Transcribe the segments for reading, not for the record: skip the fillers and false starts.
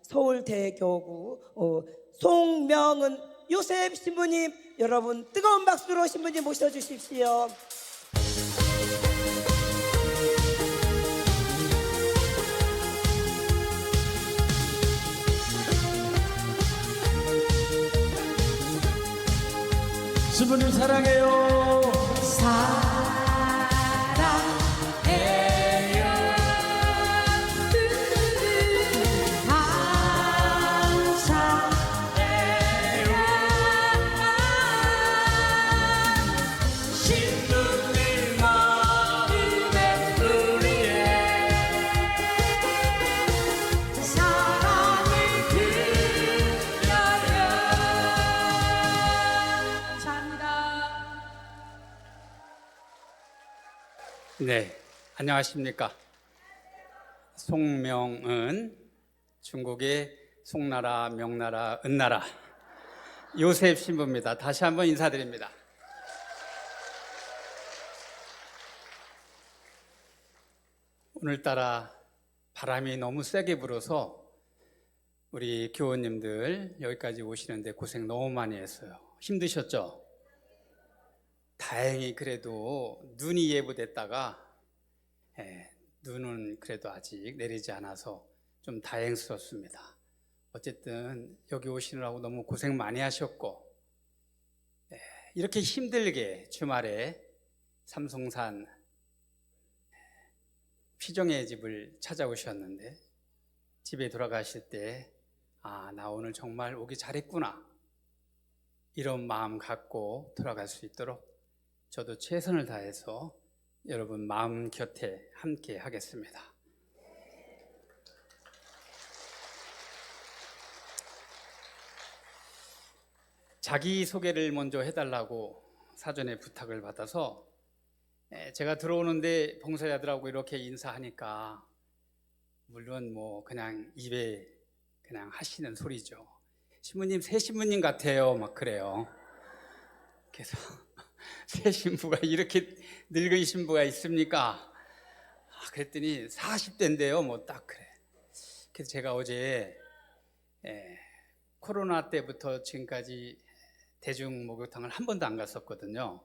서울대교구 송명은 요셉 신부님, 여러분 뜨거운 박수로 신부님 모셔주십시오. 신부님 사랑해요. 사랑해요. 감사해요. 신부님 마음의 소리에 사랑을 드려요. 감사합니다. 네, 안녕하십니까. 송명은, 중국의 송나라, 명나라, 은나라 요셉 신부입니다. 다시 한번 인사드립니다. 오늘따라 바람이 너무 세게 불어서 우리 교우님들 여기까지 오시는데 고생 너무 많이 했어요. 힘드셨죠? 다행히 그래도 눈이 예보됐다가 눈은 그래도 아직 내리지 않아서 좀 다행스럽습니다. 어쨌든 여기 오시느라고 너무 고생 많이 하셨고, 이렇게 힘들게 주말에 삼송산 피정의 집을 찾아오셨는데 집에 돌아가실 때 나 오늘 정말 오기 잘했구나, 이런 마음 갖고 돌아갈 수 있도록 저도 최선을 다해서 여러분 마음 곁에 함께 하겠습니다. 자기소개를 먼저 해달라고 사전에 부탁을 받아서 제가 들어오는데 봉사자들하고 이렇게 인사하니까 물론 뭐 그냥 입에 그냥 하시는 소리죠. 신부님, 새 신부님 같아요, 막 그래요. 그래서 새 신부가 이렇게 늙은 신부가 있습니까? 그랬더니 40대인데요, 뭐 딱 그래. 그래서 제가 어제 코로나 때부터 지금까지 대중 목욕탕을 한 번도 안 갔었거든요.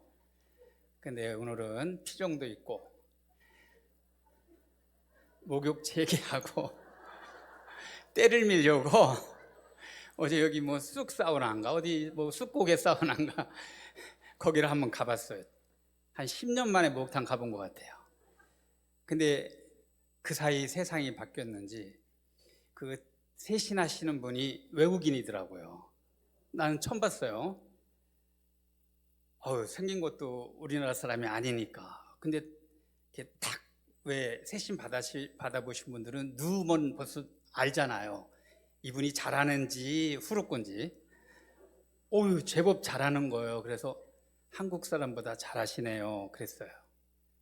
근데 오늘은 피정도 있고 목욕 재개하고 때를 밀려고 어제 여기 뭐 쑥 사우나인가 어디 뭐 쑥고개 사우나인가 거기를 한번 가봤어요. 한 10년 만에 목욕탕 가본 것 같아요. 근데 그 사이 세상이 바뀌었는지 그 세신하시는 분이 외국인이더라고요. 나는 처음 봤어요. 생긴 것도 우리나라 사람이 아니니까. 근데 이렇게 딱 왜 세신 받아보신 분들은 누우면 벌써 알잖아요. 이분이 잘하는지 후루꾼지. 제법 잘하는 거예요. 그래서 한국 사람보다 잘하시네요, 그랬어요.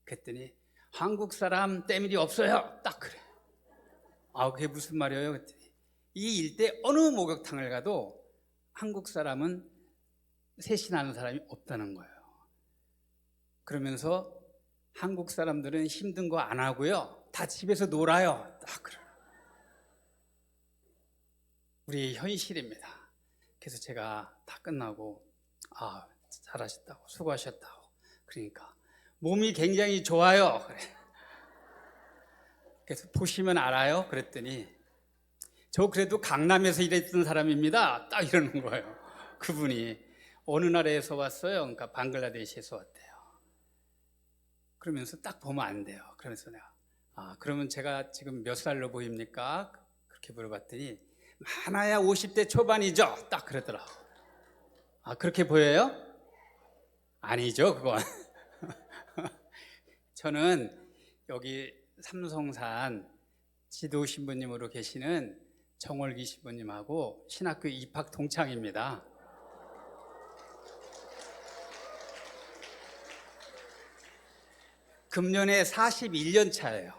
그랬더니 한국 사람 때밀이 없어요, так 그래. 그게 무슨 말이에요? 그랬더니 이 일대 어느 목욕탕을 가도 한국 사람은 세신하는 사람이 없다는 거예요. 그러면서 한국 사람들은 힘든 거 안 하고요, 다 집에서 놀아요, 딱 그래. 우리의 현실입니다. 그래서 제가 다 끝나고 잘하셨다고, 수고하셨다고, 그러니까 몸이 굉장히 좋아요, 그래. 그래서 보시면 알아요, 그랬더니 저 그래도 강남에서 일했던 사람입니다, 딱 이러는 거예요. 그분이 어느 나라에서 왔어요? 그러니까 방글라데시에서 왔대요. 그러면서 딱 보면 안 돼요. 그러면서 내가 그러면 제가 지금 몇 살로 보입니까? 그렇게 물어봤더니 많아야 50대 초반이죠, 딱 그러더라고. 그렇게 보여요? 아니죠, 그건. 저는 여기 삼송산 지도 신부님으로 계시는 정월기 신부님하고 신학교 입학 동창입니다. 금년에 41년 차예요,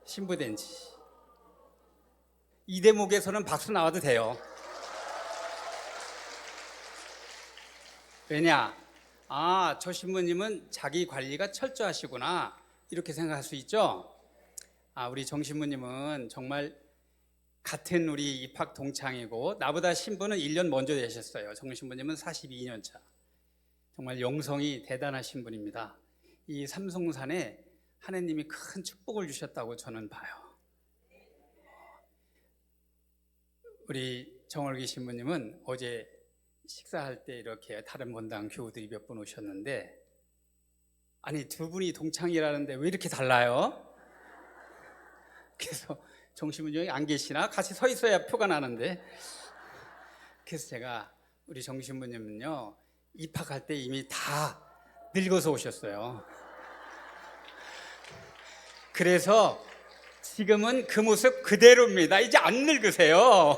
신부된 지. 이 대목에서는 박수 나와도 돼요. 왜냐? 저 신부님은 자기 관리가 철저하시구나, 이렇게 생각할 수 있죠. 우리 정 신부님은 정말 같은 우리 입학 동창이고 나보다 신부는 1년 먼저 되셨어요. 정신부님은 42년 차. 정말 영성이 대단하신 분입니다. 이 삼송산에 하느님이 큰 축복을 주셨다고 저는 봐요. 우리 정월기 신부님은 어제 식사할 때 이렇게 다른 본당 교우들이 몇 분 오셨는데, 아니 두 분이 동창이라는데 왜 이렇게 달라요? 그래서 정신부님이 안 계시나? 같이 서 있어야 표가 나는데. 그래서 제가 우리 정신부님은요 입학할 때 이미 다 늙어서 오셨어요. 그래서 지금은 그 모습 그대로입니다. 이제 안 늙으세요.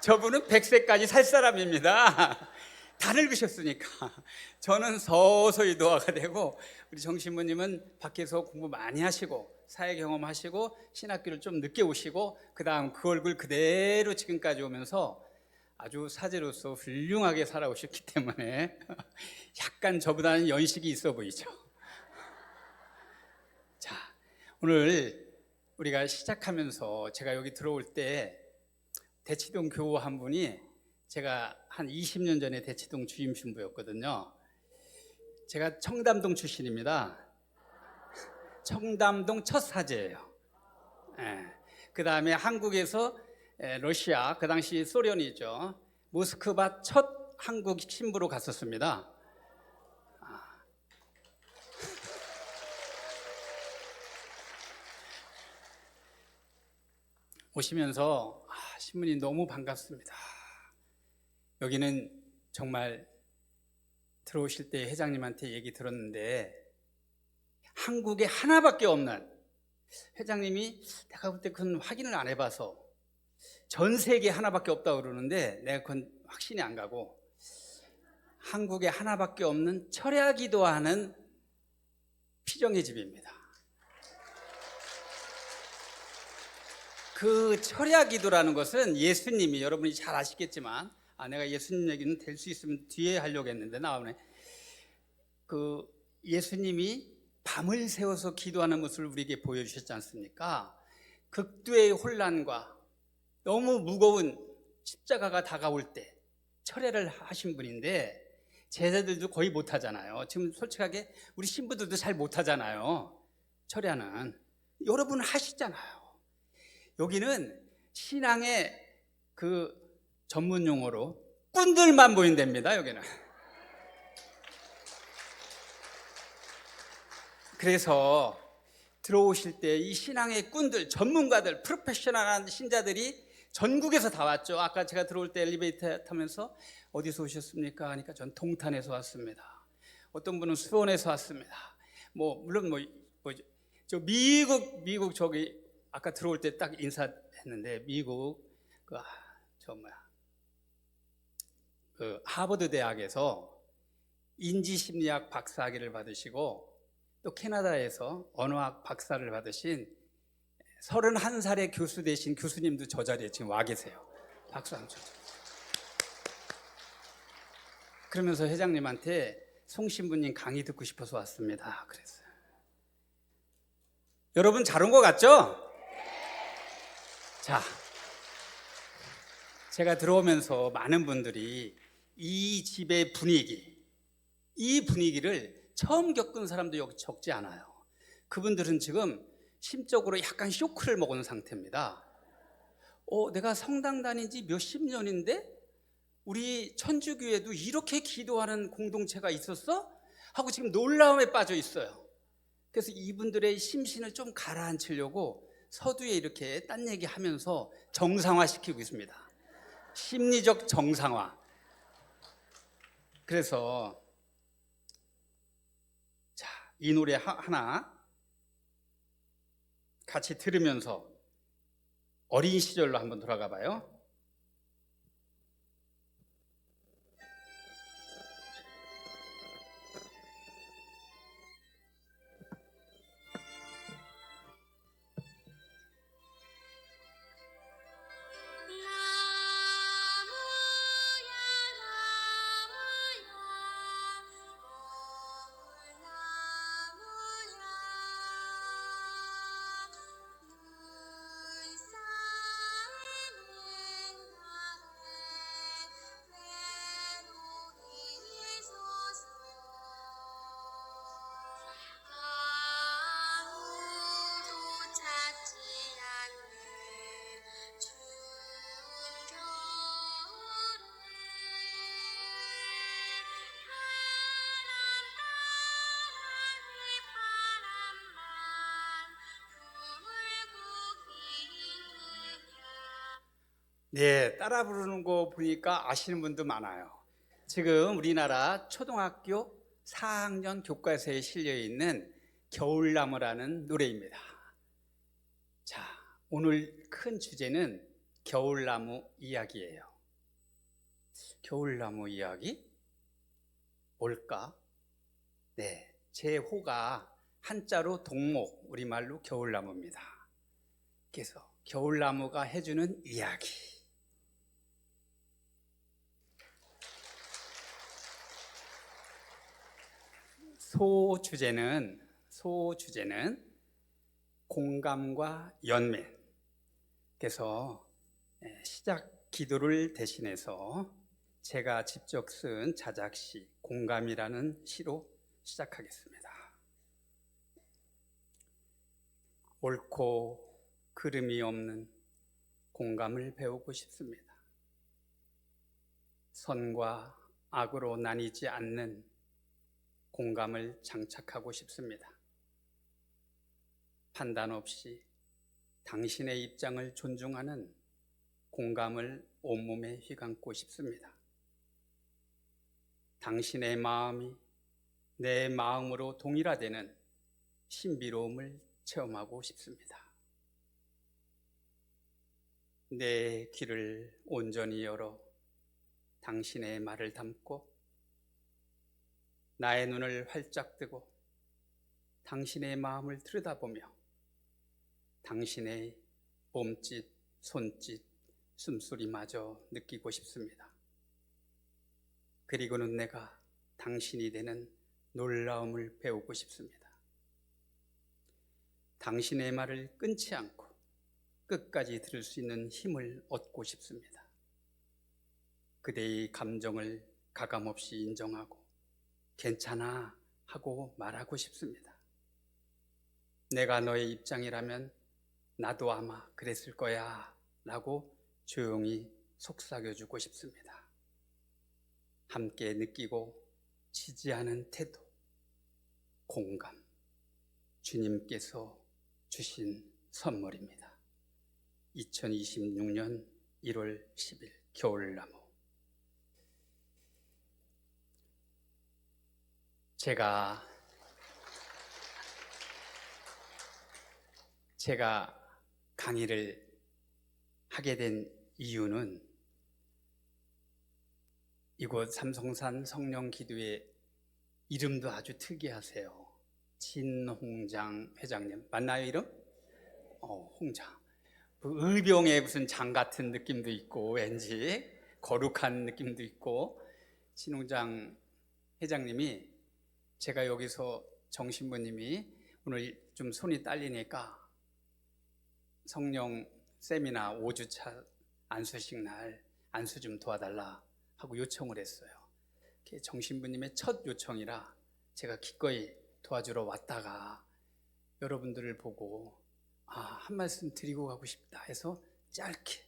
저분은 100세까지 살 사람입니다. 다 늙으셨으니까. 저는 서서히 노화가 되고, 우리 정신부님은 밖에서 공부 많이 하시고 사회 경험하시고 신학교를 좀 늦게 오시고 그 다음 그 얼굴 그대로 지금까지 오면서 아주 사제로서 훌륭하게 살아오셨기 때문에 약간 저보다는 연식이 있어 보이죠. 자, 오늘 우리가 시작하면서 제가 여기 들어올 때 대치동 교우 한 분이, 제가 한 20년 전에 대치동 주임 신부였거든요. 제가 청담동 출신입니다. 청담동 첫 사제예요. 그 다음에 한국에서 러시아, 그 당시 소련이죠, 모스크바 첫 한국 신부로 갔었습니다. 오시면서 신부님 너무 반갑습니다. 여기는 정말 들어오실 때 회장님한테 얘기 들었는데 한국에 하나밖에 없는, 회장님이 내가 볼 때 그건 확인을 안 해봐서 전 세계에 하나밖에 없다고 그러는데 내가 그건 확신이 안 가고, 한국에 하나밖에 없는 철야 기도하는 피정의 집입니다. 그 철야 기도라는 것은 예수님이, 여러분이 잘 아시겠지만, 내가 예수님 얘기는 될 수 있으면 뒤에 하려고 했는데 나오네. 그 예수님이 밤을 새워서 기도하는 모습을 우리에게 보여주셨지 않습니까? 극도의 혼란과 너무 무거운 십자가가 다가올 때 철야를 하신 분인데, 제자들도 거의 못하잖아요. 지금 솔직하게 우리 신부들도 잘 못하잖아요. 철야는 여러분 하시잖아요. 여기는 신앙의 그 전문 용어로 꾼들만 보인답니다. 여기는. 그래서 들어오실 때 이 신앙의 꾼들, 전문가들, 프로페셔널한 신자들이 전국에서 다 왔죠. 아까 제가 들어올 때 엘리베이터 타면서 어디서 오셨습니까? 하니까 전 동탄에서 왔습니다. 어떤 분은 수원에서 왔습니다. 물론 저 미국 저기 아까 들어올 때 딱 인사했는데, 미국 그 하버드 대학에서 인지심리학 박사학위를 받으시고 또 캐나다에서 언어학 박사를 받으신 31살의 교수 되신 교수님도 저 자리에 지금 와 계세요. 박수 한번 쳐주세요. 그러면서 회장님한테 송 신부님 강의 듣고 싶어서 왔습니다. 그랬어요. 여러분 잘 온 것 같죠? 자, 제가 들어오면서 많은 분들이 이 집의 분위기, 이 분위기를 처음 겪은 사람도 여기 적지 않아요. 그분들은 지금 심적으로 약간 쇼크를 먹은 상태입니다. 내가 성당 다닌 지 몇십 년인데 우리 천주교회도 이렇게 기도하는 공동체가 있었어? 하고 지금 놀라움에 빠져 있어요. 그래서 이분들의 심신을 좀 가라앉히려고 서두에 이렇게 딴 얘기하면서 정상화시키고 있습니다. 심리적 정상화. 그래서 자, 이 노래 하나 같이 들으면서 어린 시절로 한번 돌아가 봐요. 네, 따라 부르는 거 보니까 아시는 분도 많아요. 지금 우리나라 초등학교 4학년 교과서에 실려 있는 겨울나무라는 노래입니다. 자, 오늘 큰 주제는 겨울나무 이야기예요. 겨울나무 이야기? 뭘까? 네, 제 호가 한자로 동목, 우리말로 겨울나무입니다. 그래서 겨울나무가 해주는 이야기. 소주제는 공감과 연민. 그래서 시작 기도를 대신해서 제가 직접 쓴 자작시 공감이라는 시로 시작하겠습니다. 옳고 그름이 없는 공감을 배우고 싶습니다. 선과 악으로 나뉘지 않는 공감을 장착하고 싶습니다. 판단 없이 당신의 입장을 존중하는 공감을 온몸에 휘감고 싶습니다. 당신의 마음이 내 마음으로 동일화되는 신비로움을 체험하고 싶습니다. 내 귀를 온전히 열어 당신의 말을 담고 나의 눈을 활짝 뜨고 당신의 마음을 들여다보며 당신의 몸짓, 손짓, 숨소리마저 느끼고 싶습니다. 그리고는 내가 당신이 되는 놀라움을 배우고 싶습니다. 당신의 말을 끊지 않고 끝까지 들을 수 있는 힘을 얻고 싶습니다. 그대의 감정을 가감없이 인정하고 괜찮아 하고 말하고 싶습니다. 내가 너의 입장이라면 나도 아마 그랬을 거야 라고 조용히 속삭여주고 싶습니다. 함께 느끼고 지지하는 태도, 공감, 주님께서 주신 선물입니다. 2026년 1월 10일 겨울나무. 제가 강의를 하게 된 이유는 이곳 삼성산 성령기도회 이름도 아주 특이하세요. 진홍장 회장님 맞나요 이름? 홍장. 의병의 무슨 장 같은 느낌도 있고 왠지 거룩한 느낌도 있고 진홍장 회장님이 제가 여기서 정신부님이 오늘 좀 손이 딸리니까 성령 세미나 5주차 안수식 날 안수 좀 도와달라 하고 요청을 했어요. 정신부님의 첫 요청이라 제가 기꺼이 도와주러 왔다가 여러분들을 보고 한 말씀 드리고 가고 싶다 해서 짧게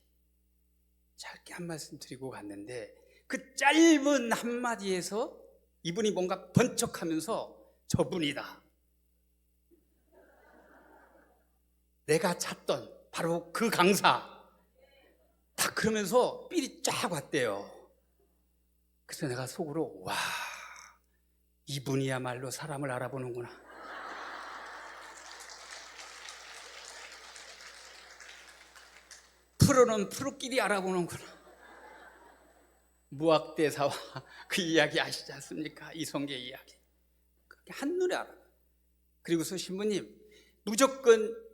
한 말씀 드리고 갔는데 그 짧은 한마디에서 이분이 뭔가 번쩍하면서 저분이다. 내가 찾던 바로 그 강사. 딱 그러면서 삘이 쫙 왔대요. 그래서 내가 속으로 와, 이분이야말로 사람을 알아보는구나. 프로는 프로끼리 알아보는구나. 무학대사와 그 이야기 아시지 않습니까? 이성계 이야기. 한눈에 알아요. 그리고서 신부님 무조건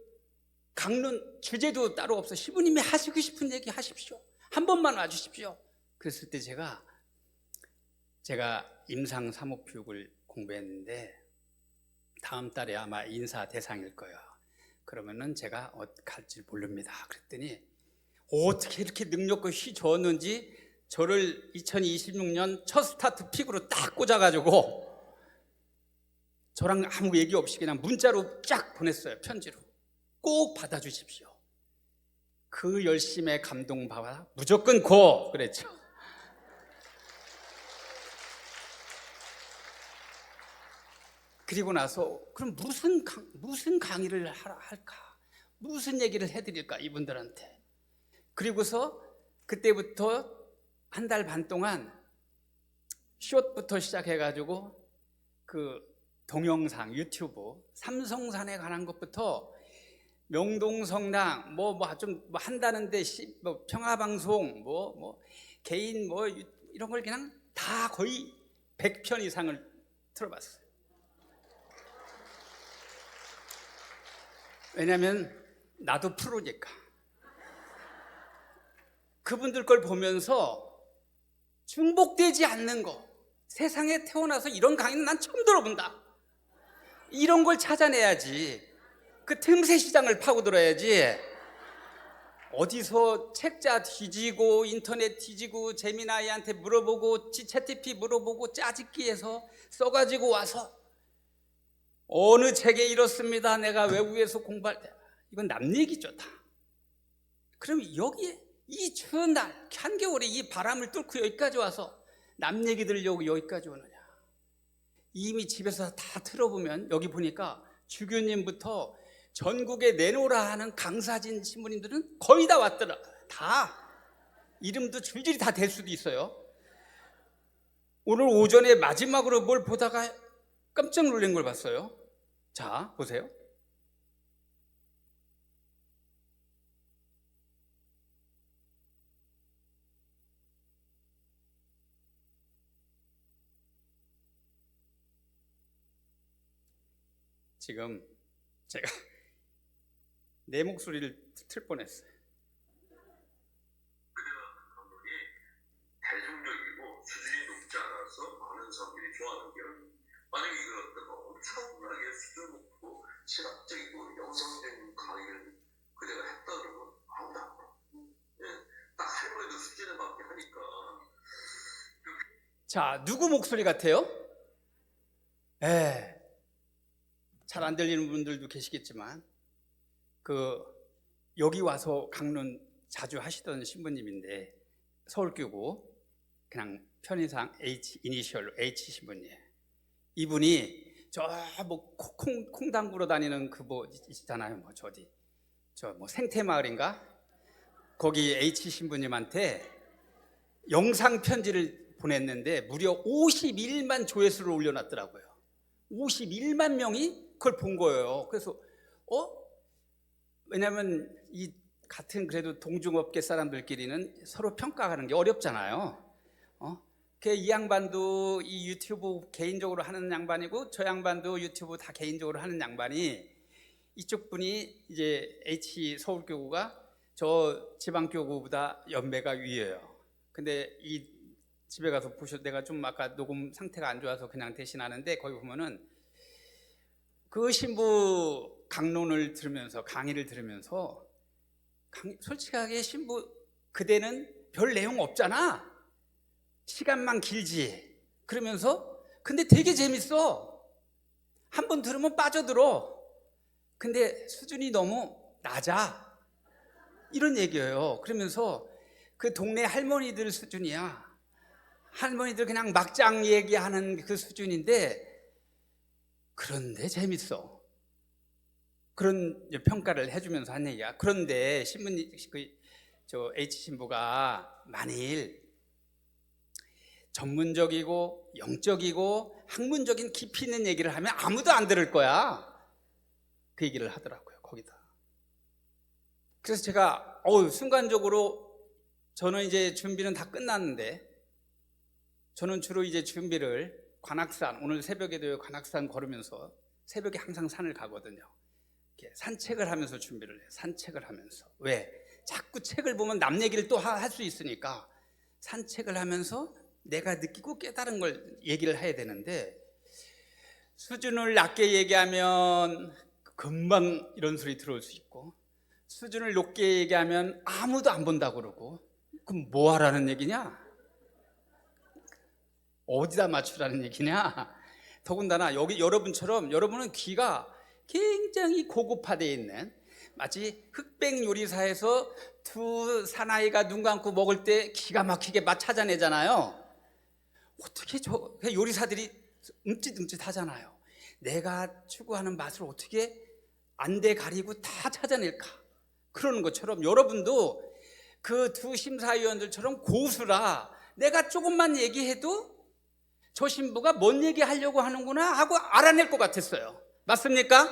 강론 주제도 따로 없어. 신부님이 하시고 싶은 얘기 하십시오. 한 번만 와주십시오. 그랬을 때 제가 임상 사목교육을 공부했는데 다음 달에 아마 인사 대상일 거예요. 그러면은 제가 갈지 모릅니다. 그랬더니 어떻게 이렇게 능력과 휘 줬는지 저를 2026년 첫 스타트 픽으로 딱 꽂아가지고 저랑 아무 얘기 없이 그냥 문자로 쫙 보냈어요. 편지로. 꼭 받아주십시오. 그 열심에 감동받아 무조건 고! 그랬죠. 그리고 나서 그럼 무슨 강의를 할까? 무슨 얘기를 해드릴까? 이분들한테. 그리고서 그때부터 한 달 반 동안 숏부터 시작해가지고 그 동영상 유튜브 삼성산에 관한 것부터 명동성당 좀 한다는데 뭐 평화방송 개인 이런 걸 그냥 다 거의 100편 이상을 틀어봤어요. 왜냐하면 나도 프로니까. 그분들 걸 보면서 중복되지 않는 거, 세상에 태어나서 이런 강의는 난 처음 들어본다, 이런 걸 찾아내야지. 그 틈새 시장을 파고들어야지. 어디서 책자 뒤지고 인터넷 뒤지고 재미나이한테 물어보고 챗GPT 물어보고 짜집기 해서 써가지고 와서 어느 책에 이렇습니다, 내가 외국에서 공부할 때, 이건 남 얘기죠 다. 그럼 여기에 이 추운 날 한겨울에 이 바람을 뚫고 여기까지 와서 남 얘기 들으려고 여기까지 오느냐. 이미 집에서 다 틀어보면 여기 보니까 주교님부터 전국에 내놓으라 하는 강사진 신부님들은 거의 다 왔더라. 다 이름도 줄줄이 다 될 수도 있어요. 오늘 오전에 마지막으로 뭘 보다가 깜짝 놀란 걸 봤어요. 자, 보세요. 지금 제가 내 목소리를 틀 뻔했어요. 감독이 대중적이고 수준이 높지 않아서 많은 사람들이 좋아하는 게, 만약에 이걸 갖다가 엄청나게 수준 높고 실학적이고 영성적인 강의를 그대가 했다 그러면 아무도 안 봐. 예, 딱 할머니도 수준에 맞게 하니까. 자, 누구 목소리 같아요? 잘 안 들리는 분들도 계시겠지만 여기 와서 강론 자주 하시던 신부님인데, 서울교구 그냥 편의상 이니셜로 H 신부님. 이분이 저 콩 담그러 다니는 있잖아요. 생태마을인가? 거기 H 신부님한테 영상 편지를 보냈는데 무려 51만 조회수를 올려놨더라고요. 51만 명이 그걸 본 거예요. 그래서 왜냐하면 이 같은 그래도 동종업계 사람들끼리는 서로 평가하는 게 어렵잖아요. 이 양반도 이 유튜브 개인적으로 하는 양반이고 저 양반도 유튜브 다 개인적으로 하는 양반이, 이쪽 분이 이제 H 서울교구가 저 지방교구보다 연배가 위에요. 근데 이 집에 가서 보셔도, 내가 좀 아까 녹음 상태가 안 좋아서 그냥 대신하는데, 거기 보면은 그 신부 강론을 들으면서, 강의를 들으면서, 솔직하게 신부 그대는 별 내용 없잖아, 시간만 길지, 그러면서 근데 되게 재밌어. 한 번 들으면 빠져들어. 근데 수준이 너무 낮아, 이런 얘기예요. 그러면서 그 동네 할머니들 수준이야. 할머니들 그냥 막장 얘기하는 그 수준인데, 그런데 재밌어. 그런 평가를 해주면서 한 얘기야. 그런데 신부님, 저 H 신부가 만일 전문적이고 영적이고 학문적인 깊이 있는 얘기를 하면 아무도 안 들을 거야, 그 얘기를 하더라고요, 거기다. 그래서 제가 순간적으로, 저는 이제 준비는 다 끝났는데, 저는 주로 이제 준비를 관악산, 오늘 새벽에도 관악산 걸으면서, 새벽에 항상 산을 가거든요. 이렇게 산책을 하면서 준비를 해요. 산책을 하면서. 왜? 자꾸 책을 보면 남 얘기를 또 할 수 있으니까 산책을 하면서 내가 느끼고 깨달은 걸 얘기를 해야 되는데, 수준을 낮게 얘기하면 금방 이런 소리 들어올 수 있고, 수준을 높게 얘기하면 아무도 안 본다고 그러고, 그럼 뭐 하라는 얘기냐? 어디다 맞추라는 얘기냐? 더군다나 여기 여러분처럼, 여러분은 귀가 굉장히 고급화되어 있는, 마치 흑백 요리사에서 두 사나이가 눈 감고 먹을 때 기가 막히게 맛 찾아내잖아요. 어떻게 저 요리사들이 움찔움찔 하잖아요. 내가 추구하는 맛을 어떻게 안대 가리고 다 찾아낼까? 그러는 것처럼 여러분도 그 두 심사위원들처럼 고수라 내가 조금만 얘기해도 저 신부가 뭔 얘기하려고 하는구나 하고 알아낼 것 같았어요. 맞습니까?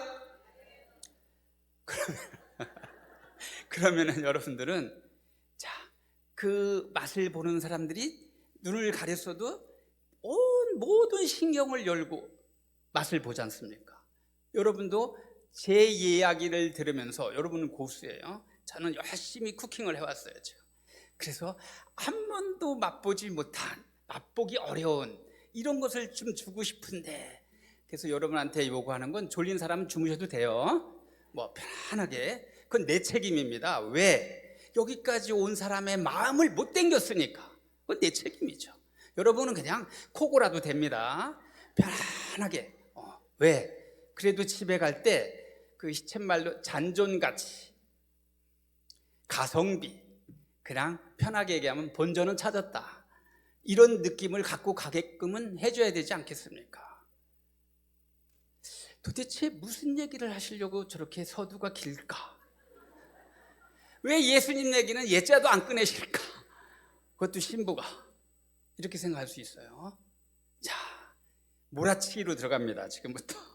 그러면은 여러분들은 자, 그 맛을 보는 사람들이 눈을 가렸어도 온 모든 신경을 열고 맛을 보지 않습니까? 여러분도 제 이야기를 들으면서, 여러분은 고수예요. 저는 열심히 쿠킹을 해왔어요. 그래서 한 번도 맛보지 못한, 맛보기 어려운 이런 것을 좀 주고 싶은데, 그래서 여러분한테 요구하는 건 졸린 사람은 주무셔도 돼요. 뭐 편안하게. 그건 내 책임입니다. 왜? 여기까지 온 사람의 마음을 못 당겼으니까. 그건 내 책임이죠. 여러분은 그냥 코고라도 됩니다. 편안하게. 왜? 그래도 집에 갈 때 그 시쳇말로 잔존같이 가성비, 그냥 편하게 얘기하면 본전은 찾았다, 이런 느낌을 갖고 가게끔은 해줘야 되지 않겠습니까? 도대체 무슨 얘기를 하시려고 저렇게 서두가 길까? 왜 예수님 얘기는 예자도 안 꺼내실까? 그것도 신부가. 이렇게 생각할 수 있어요. 자, 몰아치기로 들어갑니다. 지금부터.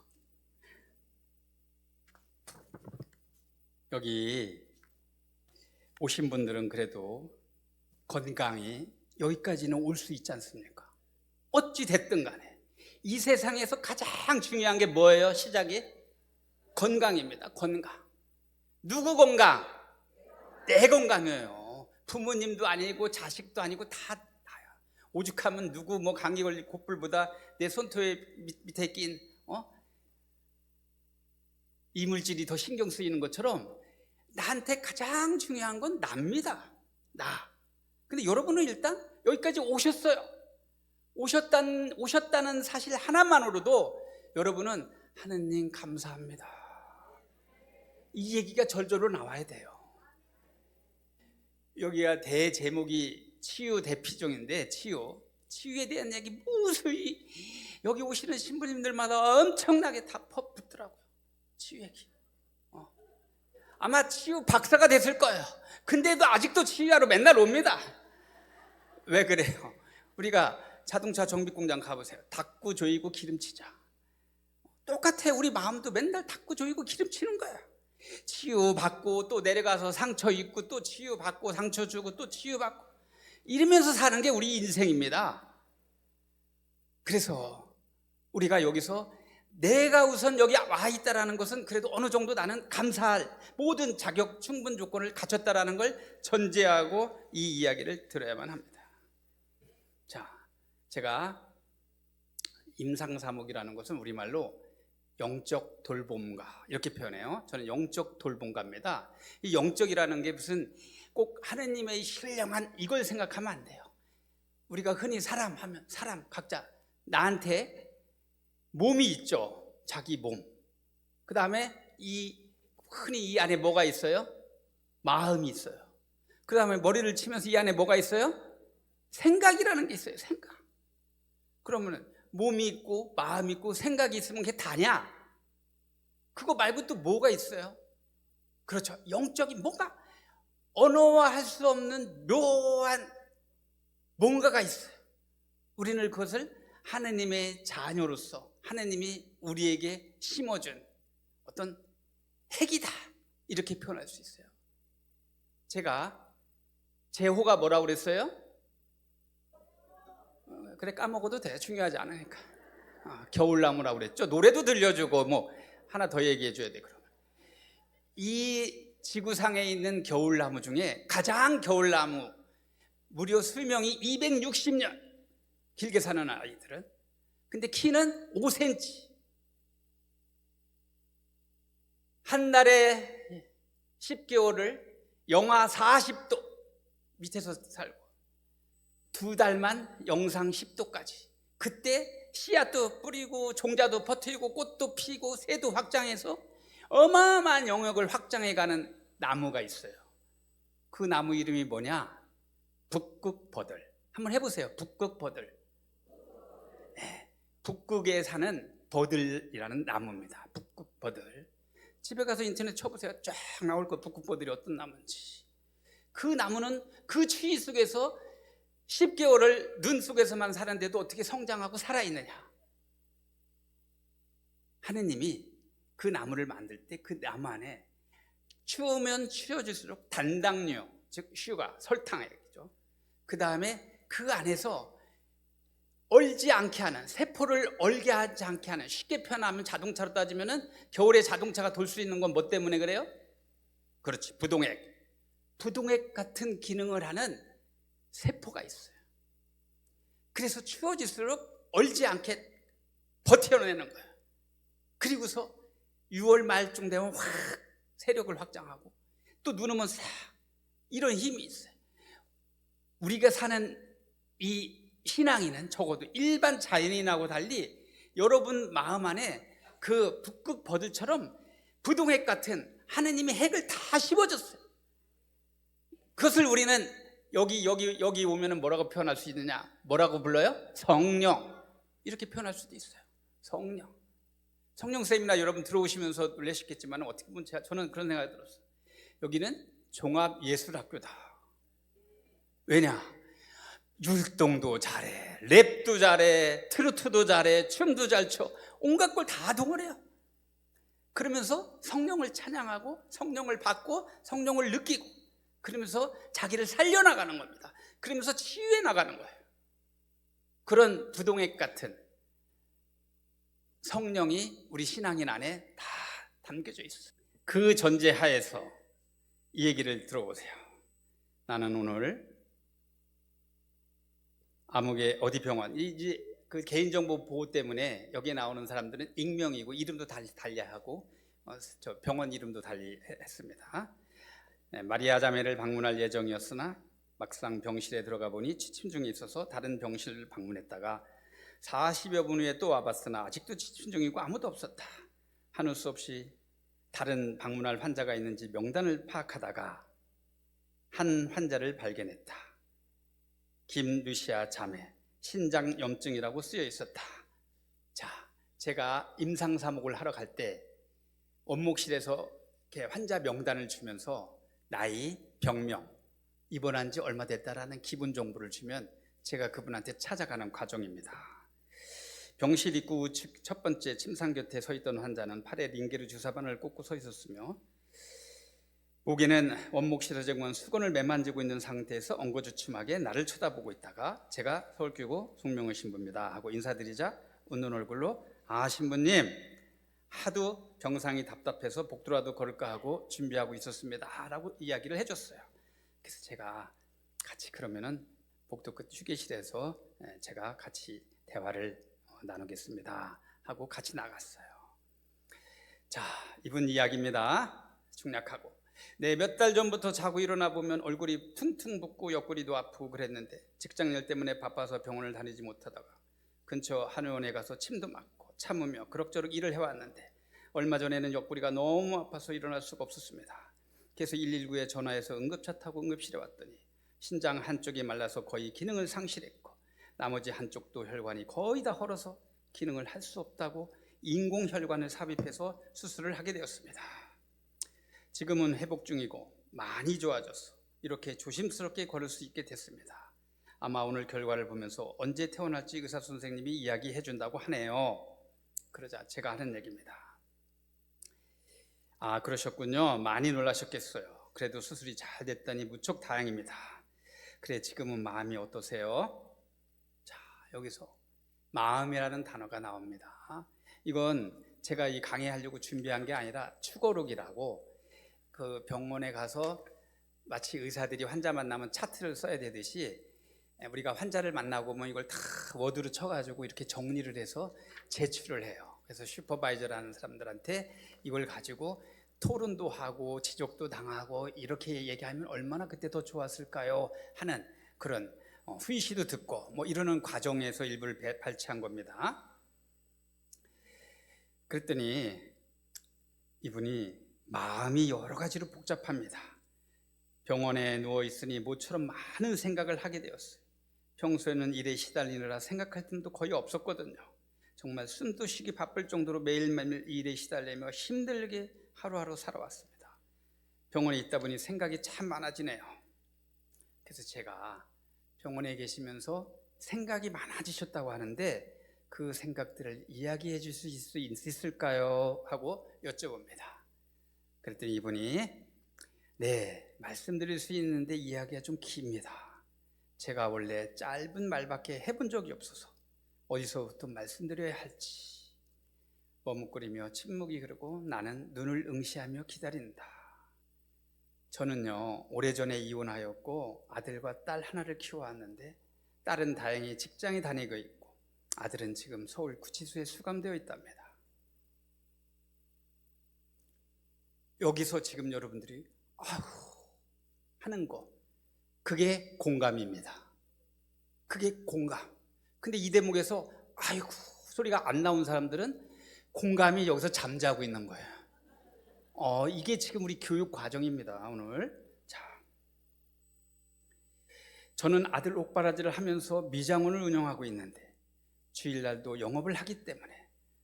여기 오신 분들은 그래도 건강히 여기까지는 올 수 있지 않습니까? 어찌 됐든 간에 이 세상에서 가장 중요한 게 뭐예요? 시작이 건강입니다. 건강. 누구 건강? 내 건강이에요. 부모님도 아니고 자식도 아니고 다 나요. 오죽하면 누구 뭐 감기 걸릴 콧불보다 내 손톱에 밑에 낀 이물질이 더 신경 쓰이는 것처럼 나한테 가장 중요한 건 납니다. 나. 근데 여러분은 일단 여기까지 오셨어요. 오셨다는 사실 하나만으로도 여러분은 하느님 감사합니다, 이 얘기가 절절로 나와야 돼요. 여기가 대제목이 치유 대피종인데, 치유에 대한 얘기 무수히 여기 오시는 신부님들마다 엄청나게 다 퍼붓더라고요. 치유 얘기. 아마 치유 박사가 됐을 거예요. 근데도 아직도 치유하러 맨날 옵니다. 왜 그래요? 우리가 자동차 정비공장 가보세요. 닦고 조이고 기름치자. 똑같아. 우리 마음도 맨날 닦고 조이고 기름치는 거야. 치유받고 또 내려가서 상처 입고 또 치유받고 상처 주고 또 치유받고 이러면서 사는 게 우리 인생입니다. 그래서 우리가 여기서 내가 우선 여기 와 있다라는 것은 그래도 어느 정도 나는 감사할 모든 자격 충분 조건을 갖췄다라는 걸 전제하고 이 이야기를 들어야만 합니다. 자, 제가 임상사목이라는 것은 우리말로 영적 돌봄가 이렇게 표현해요. 저는 영적 돌봄가입니다. 이 영적이라는 게 무슨 꼭 하느님의 신령한 이걸 생각하면 안 돼요. 우리가 흔히 사람 하면 사람 각자 나한테 몸이 있죠. 자기 몸. 그 다음에 흔히 이 안에 뭐가 있어요? 마음이 있어요. 그 다음에 머리를 치면서 이 안에 뭐가 있어요? 생각이라는 게 있어요. 생각. 그러면 몸이 있고 마음이 있고 생각이 있으면 그게 다냐? 그거 말고 또 뭐가 있어요? 그렇죠. 영적인 뭔가 언어화할 수 없는 묘한 뭔가가 있어요. 우리는 그것을 하느님의 자녀로서 하느님이 우리에게 심어준 어떤 핵이다, 이렇게 표현할 수 있어요. 제가 제호가 뭐라고 그랬어요? 그래, 까먹어도 돼. 중요하지 않으니까. 겨울나무라고 그랬죠. 노래도 들려주고 뭐 하나 더 얘기해 줘야 돼. 그러면 이 지구상에 있는 겨울나무 중에 가장 겨울나무, 무려 수명이 260년 길게 사는 아이들은, 근데 키는 5cm, 한 달에 10개월을 영하 40도 밑에서 살고 두 달만 영상 10도까지, 그때 씨앗도 뿌리고 종자도 퍼뜨리고 꽃도 피고 새도 확장해서 어마어마한 영역을 확장해가는 나무가 있어요. 그 나무 이름이 뭐냐? 북극버들. 한번 해보세요. 북극버들. 네, 북극에 사는 버들이라는 나무입니다. 북극버들. 집에 가서 인터넷 쳐보세요. 쫙 나올 거 북극버들이 어떤 나무인지. 그 나무는 그 추위 속에서 10개월을 눈 속에서만 살았는데도 어떻게 성장하고 살아있느냐? 하느님이 그 나무를 만들 때 그 나무 안에 추우면 추워질수록 단당류, 즉 슈가, 설탕이죠. 그 다음에 그 안에서 얼지 않게 하는, 세포를 얼게 하지 않게 하는, 쉽게 표현하면 자동차로 따지면 겨울에 자동차가 돌 수 있는 건 뭐 때문에 그래요? 그렇지, 부동액. 부동액 같은 기능을 하는 세포가 있어요. 그래서 추워질수록 얼지 않게 버텨내는 거예요. 그리고서 6월 말쯤 되면 확 세력을 확장하고 또 눈 오면 싹, 이런 힘이 있어요. 우리가 사는 이 신앙인은 적어도 일반 자연인하고 달리 여러분 마음 안에 그 북극 버들처럼 부동액 같은 하느님의 핵을 다 씹어줬어요. 그것을 우리는 여기 오면은 뭐라고 표현할 수 있느냐? 뭐라고 불러요? 성령. 이렇게 표현할 수도 있어요. 성령. 성령 세미나 여러분 들어오시면서 놀라셨겠지만 어떻게 보면 저는 그런 생각이 들었어요. 여기는 종합 예술학교다. 왜냐? 율동도 잘해, 랩도 잘해, 트로트도 잘해, 춤도 잘 춰, 온갖 걸 다 동원해요. 그러면서 성령을 찬양하고 성령을 받고 성령을 느끼고 그러면서 자기를 살려나가는 겁니다. 그러면서 치유해 나가는 거예요. 그런 부동액 같은 성령이 우리 신앙인 안에 다 담겨져 있어요. 그 전제하에서 이 얘기를 들어보세요. 나는 오늘 아무개 어디 병원, 이제 그 개인정보 보호 때문에 여기에 나오는 사람들은 익명이고 이름도 달리하고 저 병원 이름도 달리 했습니다. 네, 마리아 자매를 방문할 예정이었으나 막상 병실에 들어가 보니 취침 중에 있어서 다른 병실을 방문했다가 40여 분 후에 또 와봤으나 아직도 취침 중이고 아무도 없었다. 한우 수 없이 다른 방문할 환자가 있는지 명단을 파악하다가 한 환자를 발견했다. 김루시아 자매, 신장염증이라고 쓰여 있었다. 자, 제가 임상사목을 하러 갈 때 원목실에서 이렇게 환자 명단을 주면서 나이, 병명, 입원한 지 얼마 됐다라는 기본 정보를 주면 제가 그분한테 찾아가는 과정입니다. 병실 입구 우측 첫 번째 침상 곁에 서 있던 환자는 팔에 링게르 주사바늘을 꽂고 서 있었으며 목에는 원목실에서 제공한 수건을 매만지고 있는 상태에서 엉거주춤하게 나를 쳐다보고 있다가 제가 서울교구 송명의 신부입니다 하고 인사드리자 웃는 얼굴로 아 신부님 하도 병상이 답답해서 복도라도 걸을까 하고 준비하고 있었습니다 라고 이야기를 해줬어요. 그래서 제가 같이 그러면은 복도 끝 휴게실에서 제가 같이 대화를 나누겠습니다 하고 같이 나갔어요. 자, 이분 이야기입니다. 중략하고 네, 몇 달 전부터 자고 일어나 보면 얼굴이 퉁퉁 붓고 옆구리도 아프고 그랬는데 직장일 때문에 바빠서 병원을 다니지 못하다가 근처 한의원에 가서 침도 맞고 참으며 그럭저럭 일을 해왔는데 얼마 전에는 옆구리가 너무 아파서 일어날 수가 없었습니다. 그래서 119에 전화해서 응급차 타고 응급실에 왔더니 신장 한쪽이 말라서 거의 기능을 상실했고 나머지 한쪽도 혈관이 거의 다 헐어서 기능을 할 수 없다고 인공혈관을 삽입해서 수술을 하게 되었습니다. 지금은 회복 중이고 많이 좋아져서 이렇게 조심스럽게 걸을 수 있게 됐습니다. 아마 오늘 결과를 보면서 언제 퇴원할지 의사 선생님이 이야기해 준다고 하네요. 그러자 제가 하는 얘기입니다. 아, 그러셨군요. 많이 놀라셨겠어요. 그래도 수술이 잘 됐다니 무척 다행입니다. 그래, 지금은 마음이 어떠세요? 자, 여기서 마음이라는 단어가 나옵니다. 이건 제가 이 강의하려고 준비한 게 아니라 추거록이라고 그 병원에 가서 마치 의사들이 환자 만나면 차트를 써야 되듯이 우리가 환자를 만나고 보면 이걸 다 워드로 쳐가지고 이렇게 정리를 해서 제출을 해요. 그래서 슈퍼바이저라는 사람들한테 이걸 가지고 토론도 하고 지적도 당하고 이렇게 얘기하면 얼마나 그때 더 좋았을까요? 하는 그런 후이시도 듣고 뭐 이러는 과정에서 일부를 발췌한 겁니다. 그랬더니 이분이 마음이 여러 가지로 복잡합니다. 병원에 누워있으니 모처럼 많은 생각을 하게 되었어요. 평소에는 일에 시달리느라 생각할 틈도 거의 없었거든요. 정말 숨도 쉬기 바쁠 정도로 매일매일 일에 시달리며 힘들게 하루하루 살아왔습니다. 병원에 있다 보니 생각이 참 많아지네요. 그래서 제가 병원에 계시면서 생각이 많아지셨다고 하는데 그 생각들을 이야기해 주실 수 있을까요? 하고 여쭤봅니다. 그랬더니 이분이 네, 말씀드릴 수 있는데 이야기가 좀 깁니다. 제가 원래 짧은 말밖에 해본 적이 없어서 어디서부터 말씀드려야 할지 머뭇거리며 침묵이 흐르고 나는 눈을 응시하며 기다린다. 저는요, 오래전에 이혼하였고 아들과 딸 하나를 키워왔는데 딸은 다행히 직장에 다니고 있고 아들은 지금 서울 구치소에 수감되어 있답니다. 여기서 지금 여러분들이 아휴 하는 거, 그게 공감입니다. 그게 공감. 근데 이 대목에서 아이고 소리가 안 나온 사람들은 공감이 여기서 잠자고 있는 거예요. 이게 지금 우리 교육 과정입니다, 오늘. 자, 저는 아들 옥바라지를 하면서 미장원을 운영하고 있는데 주일날도 영업을 하기 때문에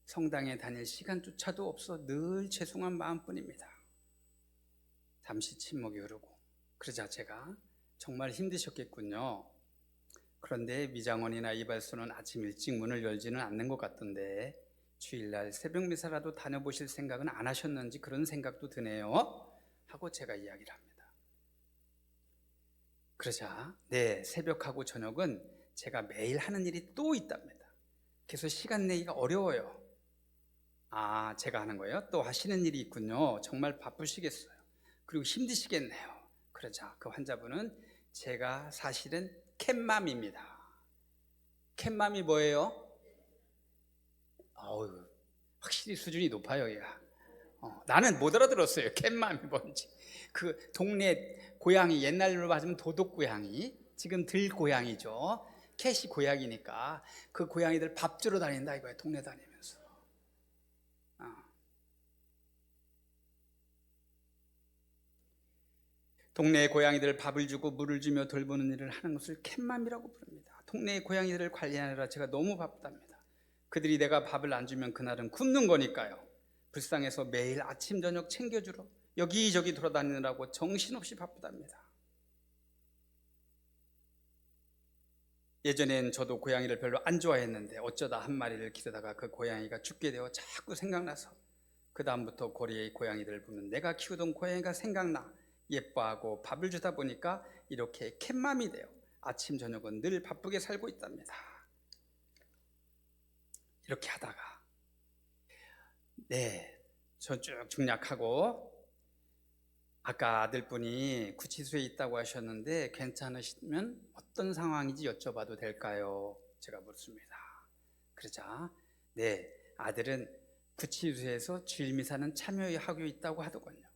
성당에 다닐 시간조차도 없어 늘 죄송한 마음뿐입니다. 잠시 침묵이 흐르고 그러자 제가 정말 힘드셨겠군요. 그런데 미장원이나 이발소는 아침 일찍 문을 열지는 않는 것 같던데 주일날 새벽 미사라도 다녀보실 생각은 안 하셨는지 그런 생각도 드네요 하고 제가 이야기를 합니다. 그러자 네, 새벽하고 저녁은 제가 매일 하는 일이 또 있답니다. 그래서 시간 내기가 어려워요. 아, 제가 하는 거예요? 또 하시는 일이 있군요. 정말 바쁘시겠어요. 그리고 힘드시겠네요. 그러자 그 환자분은 제가 사실은 캣맘입니다. 캣맘이 뭐예요? 확실히 수준이 높아요, 얘가. 나는 못 알아들었어요. 캣맘이 뭔지. 그 동네 고양이, 옛날로 맞으면 도둑 고양이, 지금 들 고양이죠. 캣이 고양이니까 그 고양이들 밥 주러 다닌다 이거예요, 동네 다니면서. 동네 고양이들 밥을 주고 물을 주며 돌보는 일을 하는 것을 캣맘이라고 부릅니다. 동네 고양이들을 관리하느라 제가 너무 바쁘답니다. 그들이 내가 밥을 안 주면 그날은 굶는 거니까요. 불쌍해서 매일 아침 저녁 챙겨주러 여기저기 돌아다니느라고 정신없이 바쁘답니다. 예전엔 저도 고양이를 별로 안 좋아했는데 어쩌다 한 마리를 기르다가 그 고양이가 죽게 되어 자꾸 생각나서 그 다음부터 거리의 고양이들을 보면 내가 키우던 고양이가 생각나 예뻐하고 밥을 주다 보니까 이렇게 캣맘이 돼요. 아침 저녁은 늘 바쁘게 살고 있답니다. 이렇게 하다가 네, 저 쭉 중략하고 아까 아들분이 구치소에 있다고 하셨는데 괜찮으시면 어떤 상황인지 여쭤봐도 될까요? 제가 묻습니다. 그러자 네, 아들은 구치소에서 주일미사는 참여하고 있다고 하더군요.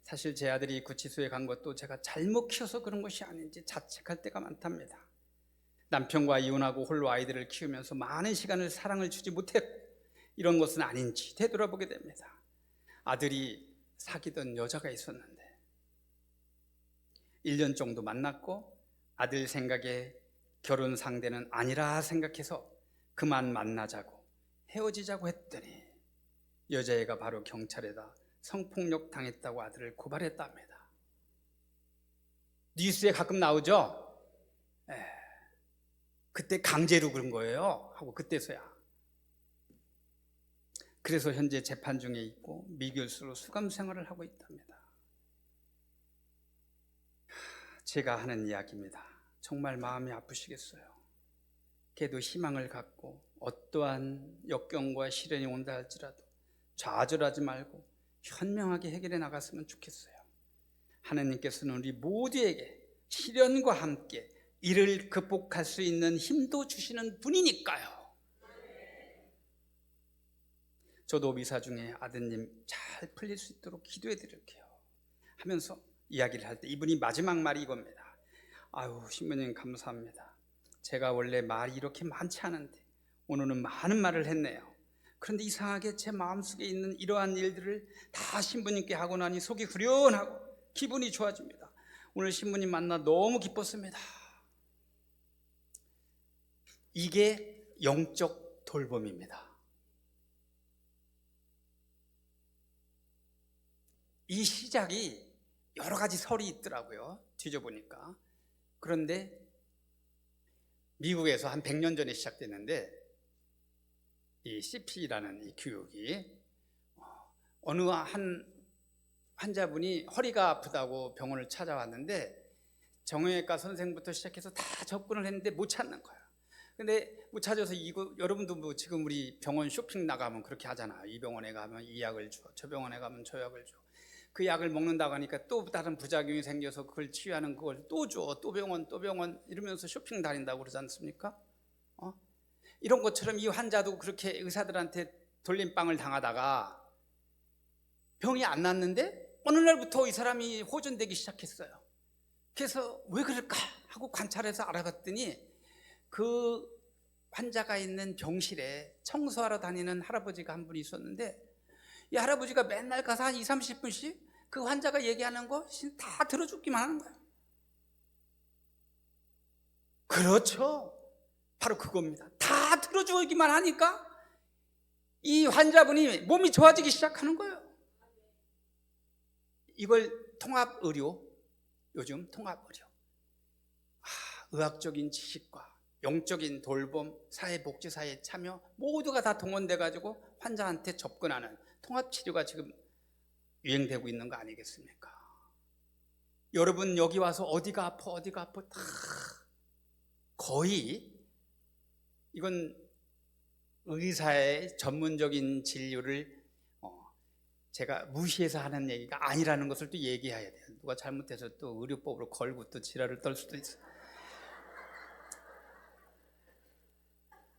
사실 제 아들이 구치소에 간 것도 제가 잘못 키워서 그런 것이 아닌지 자책할 때가 많답니다. 남편과 이혼하고 홀로 아이들을 키우면서 많은 시간을 사랑을 주지 못했고 이런 것은 아닌지 되돌아보게 됩니다. 아들이 사귀던 여자가 있었는데 1년 정도 만났고 아들 생각에 결혼 상대는 아니라 생각해서 그만 만나자고 헤어지자고 했더니 여자애가 바로 경찰에다 성폭력 당했다고 아들을 고발했답니다. 뉴스에 가끔 나오죠? 그때 강제로 그런 거예요 하고 그때서야. 그래서 현재 재판 중에 있고 미결수로 수감 생활을 하고 있답니다. 제가 하는 이야기입니다. 정말 마음이 아프시겠어요. 걔도 희망을 갖고 어떠한 역경과 시련이 온다 할지라도 좌절하지 말고 현명하게 해결해 나갔으면 좋겠어요. 하나님께서는 우리 모두에게 시련과 함께 이를 극복할 수 있는 힘도 주시는 분이니까요. 저도 미사 중에 아드님 잘 풀릴 수 있도록 기도해 드릴게요 하면서 이야기를 할 때 이분이 마지막 말이 이겁니다. 아유, 신부님 감사합니다. 제가 원래 말이 이렇게 많지 않은데 오늘은 많은 말을 했네요. 그런데 이상하게 제 마음속에 있는 이러한 일들을 다 신부님께 하고 나니 속이 후련하고 기분이 좋아집니다. 오늘 신부님 만나 너무 기뻤습니다. 이게 영적 돌봄입니다. 이 시작이 여러 가지 설이 있더라고요. 뒤져보니까 그런데 미국에서 한 100년 전에 시작됐는데 이 CP라는 이 교육이 어느 한 환자분이 허리가 아프다고 병원을 찾아왔는데 정형외과 선생부터 시작해서 다 접근을 했는데 못 찾는 거예요. 근데 못 찾아서 이거 여러분도 뭐 지금 우리 병원 쇼핑 나가면 그렇게 하잖아. 이 병원에 가면 이 약을 줘, 저 병원에 가면 저 약을 줘. 그 약을 먹는다고 하니까 또 다른 부작용이 생겨서 그걸 치유하는 그걸 또 줘, 또 병원 이러면서 쇼핑 다닌다고 그러지 않습니까? 이런 것처럼 이 환자도 그렇게 의사들한테 돌림방을 당하다가 병이 안 낫는데 어느 날부터 이 사람이 호전되기 시작했어요. 그래서 왜 그럴까 하고 관찰해서 알아봤더니 그 환자가 있는 병실에 청소하러 다니는 할아버지가 한 분이 있었는데 이 할아버지가 맨날 가서 한 20-30분씩 그 환자가 얘기하는 거 다 들어주기만 하는 거예요. 그렇죠. 바로 그겁니다. 다 들어주기만 하니까 이 환자분이 몸이 좋아지기 시작하는 거예요. 이걸 통합의료, 요즘 통합의료, 의학적인 지식과 영적인 돌봄, 사회복지사에 참여 모두가 다 동원돼 가지고 환자한테 접근하는 통합치료가 지금 유행되고 있는 거 아니겠습니까? 여러분 여기 와서 어디가 아파 다 거의 이건 의사의 전문적인 진료를 제가 무시해서 하는 얘기가 아니라는 것을 또 얘기해야 돼요. 누가 잘못해서 또 의료법으로 걸고 또 지랄을 떨 수도 있어요.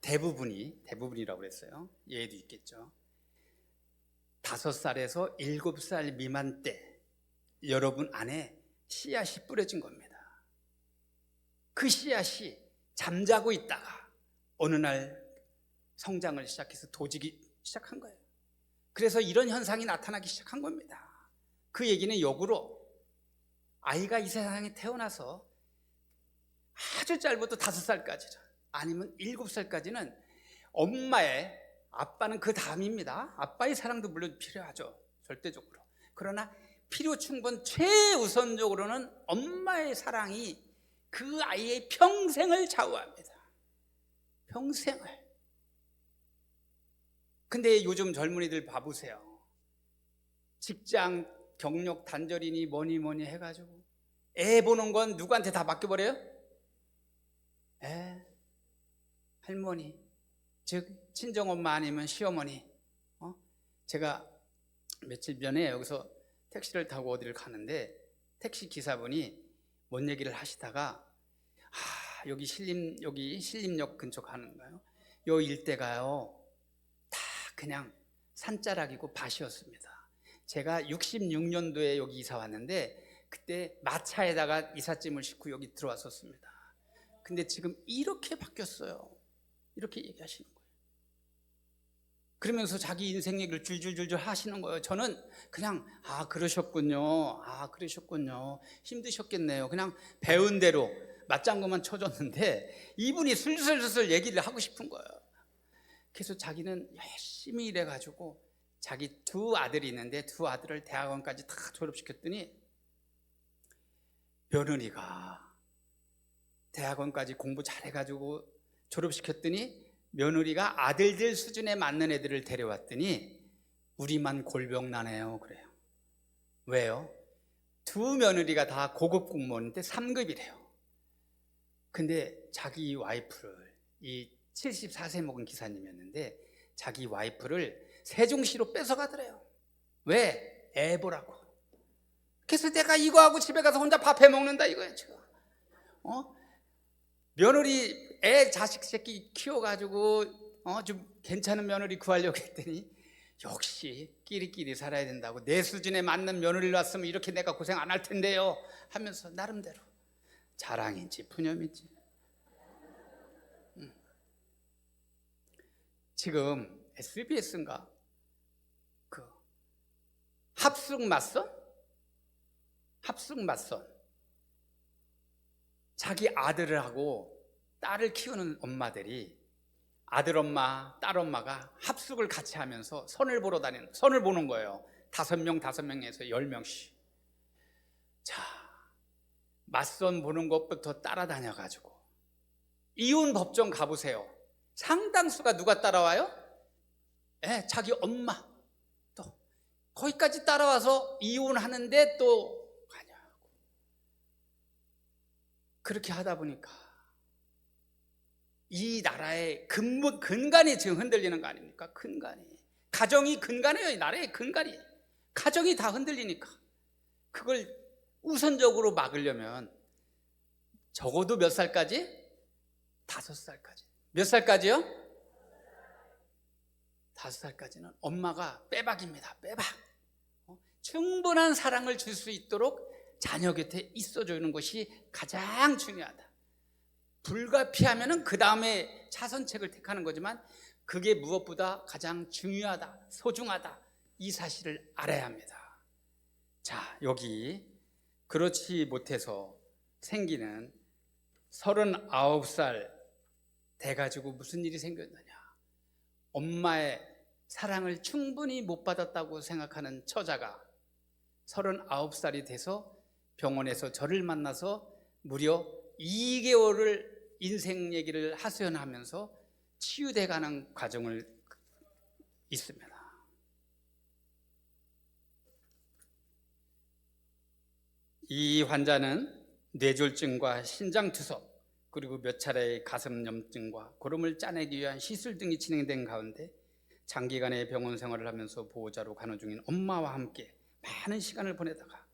대부분이라고 그랬어요. 예도 있겠죠. 5살에서 7살 미만 때 여러분 안에 씨앗이 뿌려진 겁니다. 그 씨앗이 잠자고 있다가 어느 날 성장을 시작해서 도지기 시작한 거예요. 그래서 이런 현상이 나타나기 시작한 겁니다. 그 얘기는 역으로 아이가 이 세상에 태어나서 아주 짧아도 5살까지는 아니면 7살까지는 엄마의, 아빠는 그 다음입니다. 아빠의 사랑도 물론 필요하죠. 절대적으로. 그러나 필요 충분 최우선적으로는 엄마의 사랑이 그 아이의 평생을 좌우합니다. 평생을. 근데 요즘 젊은이들 봐보세요. 직장 경력 단절이니 뭐니 해가지고 애 보는 건 누구한테 다 맡겨버려요? 할머니, 즉 친정엄마 아니면 시어머니. 제가 며칠 전에 여기서 택시를 타고 어디를 가는데 택시 기사분이 뭔 얘기를 하시다가 여기 신림역 근처 가는가요? 요 일대가요 다 그냥 산자락이고 밭이었습니다. 제가 66년도에 여기 이사 왔는데 그때 마차에다가 이삿짐을 싣고 여기 들어왔었습니다. 근데 지금 이렇게 바뀌었어요. 이렇게 얘기하시는 거예요. 그러면서 자기 인생 얘기를 줄줄줄줄 하시는 거예요. 저는 그냥 그러셨군요. 힘드셨겠네요. 그냥 배운 대로 맞장구만 쳐줬는데 이분이 슬슬슬 얘기를 하고 싶은 거예요. 그래서 자기는 열심히 일해가지고 자기 2 아들이 있는데 2 아들을 대학원까지 다 졸업시켰더니 며느리가 대학원까지 공부 잘해가지고 졸업시켰더니 며느리가 아들들 수준에 맞는 애들을 데려왔더니 우리만 골병 나네요. 그래요. 왜요? 2 며느리가 다 고급 공무원인데 3급이래요. 근데 자기 와이프를, 이 74세 먹은 기사님이었는데 자기 와이프를 세종시로 뺏어가더래요. 왜? 애 보라고. 그래서 내가 이거하고 집에 가서 혼자 밥 해 먹는다 이거야 지금. 며느리 애 자식 새끼 키워가지고 좀 괜찮은 며느리 구하려고 했더니 역시 끼리끼리 살아야 된다고, 내 수준에 맞는 며느리를 왔으면 이렇게 내가 고생 안 할 텐데요 하면서 나름대로 자랑인지 푸념인지. 지금 SBS인가 그 합숙 맞선 자기 아들을 하고 딸을 키우는 엄마들이, 아들 엄마, 딸 엄마가 합숙을 같이 하면서 선을 보는 거예요. 5명에서 10명씩. 자, 맞선 보는 것부터 따라다녀가지고 이혼 법정 가보세요. 상당수가 누가 따라와요? 자기 엄마. 또 거기까지 따라와서 이혼하는데 또 가냐고. 그렇게 하다 보니까 이 나라의 근간이 지금 흔들리는 거 아닙니까? 근간이. 가정이 근간이에요. 이 나라의 근간이. 가정이 다 흔들리니까 그걸 우선적으로 막으려면 적어도 몇 살까지? 5살까지. 몇 살까지요? 5살까지는 엄마가 빼박입니다. 빼박. 충분한 사랑을 줄 수 있도록 자녀 곁에 있어주는 것이 가장 중요하다. 불가피하면은 그 다음에 차선책을 택하는 거지만 그게 무엇보다 가장 중요하다, 소중하다, 이 사실을 알아야 합니다. 자, 여기 그렇지 못해서 생기는 39살 돼가지고 무슨 일이 생겼느냐. 엄마의 사랑을 충분히 못 받았다고 생각하는 처자가 39살이 돼서 병원에서 저를 만나서 무려 2개월을 인생 얘기를 하소연하면서 치유돼가는 과정을 있습니다. 이 환자는 뇌졸중과 심장투석 그리고 몇 차례의 가슴염증과 고름을 짜내기 위한 시술 등이 진행된 가운데 장기간의 병원 생활을 하면서 보호자로 간호 중인 엄마와 함께 많은 시간을 보내다가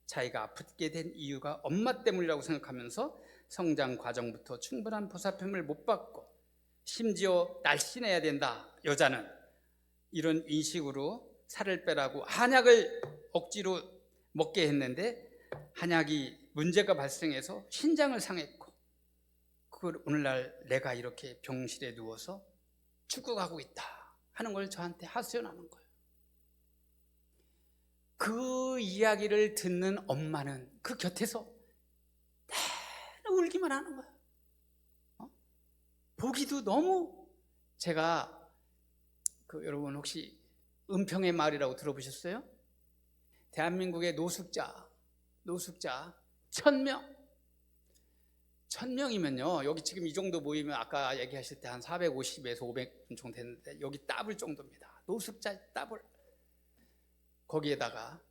자기가 아프게 된 이유가 엄마 때문이라고 생각하면서 성장 과정부터 충분한 보살핌을 못 받고 심지어 날씬해야 된다, 여자는, 이런 인식으로 살을 빼라고 한약을 억지로 먹게 했는데 한약이 문제가 발생해서 신장을 상했고 그걸 오늘날 내가 이렇게 병실에 누워서 죽어가고 있다 하는 걸 저한테 하소연하는 거예요. 그 이야기를 듣는 엄마는 그 곁에서 내내 울기만 하는 거예요. 보기도 너무, 제가 여러분 혹시 은평의 마을이라고 들어보셨어요? 대한민국의 노숙자 1000명이면요 여기 지금 이 정도 모이면 아까 얘기하실 때 한 450에서 500분 정도 됐는데 여기 따블 정도입니다. 노숙자 따블. 거기에다가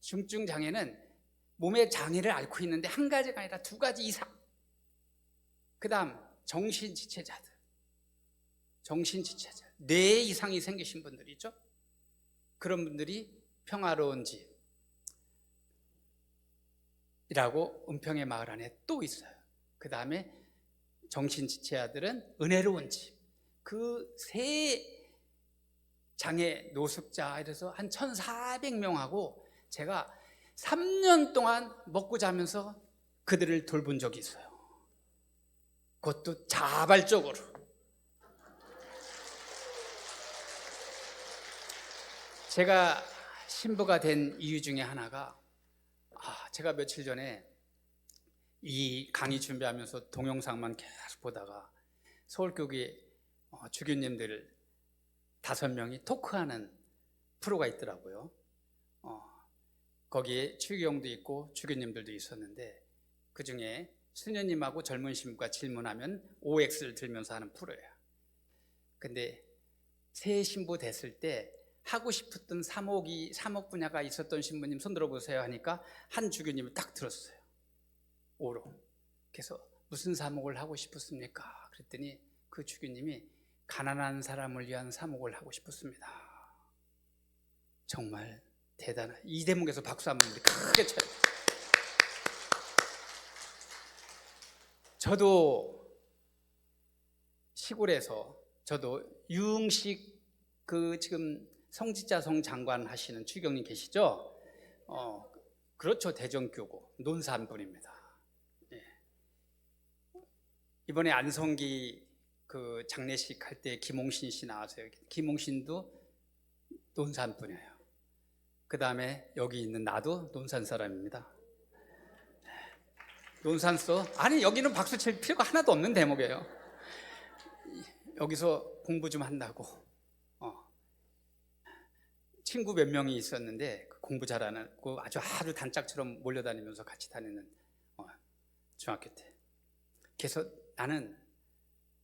중증장애는 몸의 장애를 앓고 있는데 한 가지가 아니라 2가지 이상. 그 다음 정신지체자들, 뇌 이상이 생기신 분들이 있죠. 그런 분들이 평화로운 집이라고 은평의 마을 안에 또 있어요. 그 다음에 정신지체자들은 은혜로운 집. 그 세 장애 노숙자 이래서 한 1400명하고 제가 3년 동안 먹고 자면서 그들을 돌본 적이 있어요. 그것도 자발적으로. 제가 신부가 된 이유 중에 하나가 제가 며칠 전에 이 강의 준비하면서 동영상만 계속 보다가 서울교회 주교님들 5명이 토크하는 프로가 있더라고요. 거기에 추기경도 있고 주교님들도 있었는데 그중에 수녀님하고 젊은 신부가 질문하면 OX를 들면서 하는 프로예요. 근데 새 신부 됐을 때 하고 싶었던 사목 분야가 있었던 신부님 손 들어보세요 하니까 한 주교님을 딱 들었어요. 오로. 그래서 무슨 사목을 하고 싶었습니까? 그랬더니 그 주교님이 가난한 사람을 위한 사목을 하고 싶었습니다. 정말 대단한. 이 대목에서 박수 한번 크게 쳐요. 저도 시골에서 유흥식 지금 성지자성 장관 하시는 추경님 계시죠? 그렇죠. 대전교고 논산 분입니다. 예. 이번에 안성기 장례식 할 때 김홍신 씨 나와서 김홍신도 논산 분이에요. 그 다음에 여기 있는 나도 논산 사람입니다. 논산서 아니 여기는 박수 칠 필요가 하나도 없는 대목이에요. 여기서 공부 좀 한다고 친구 몇 명이 있었는데 그 공부 잘하는 그 아주 단짝처럼 몰려다니면서 같이 다니는 중학교 때. 그래서 나는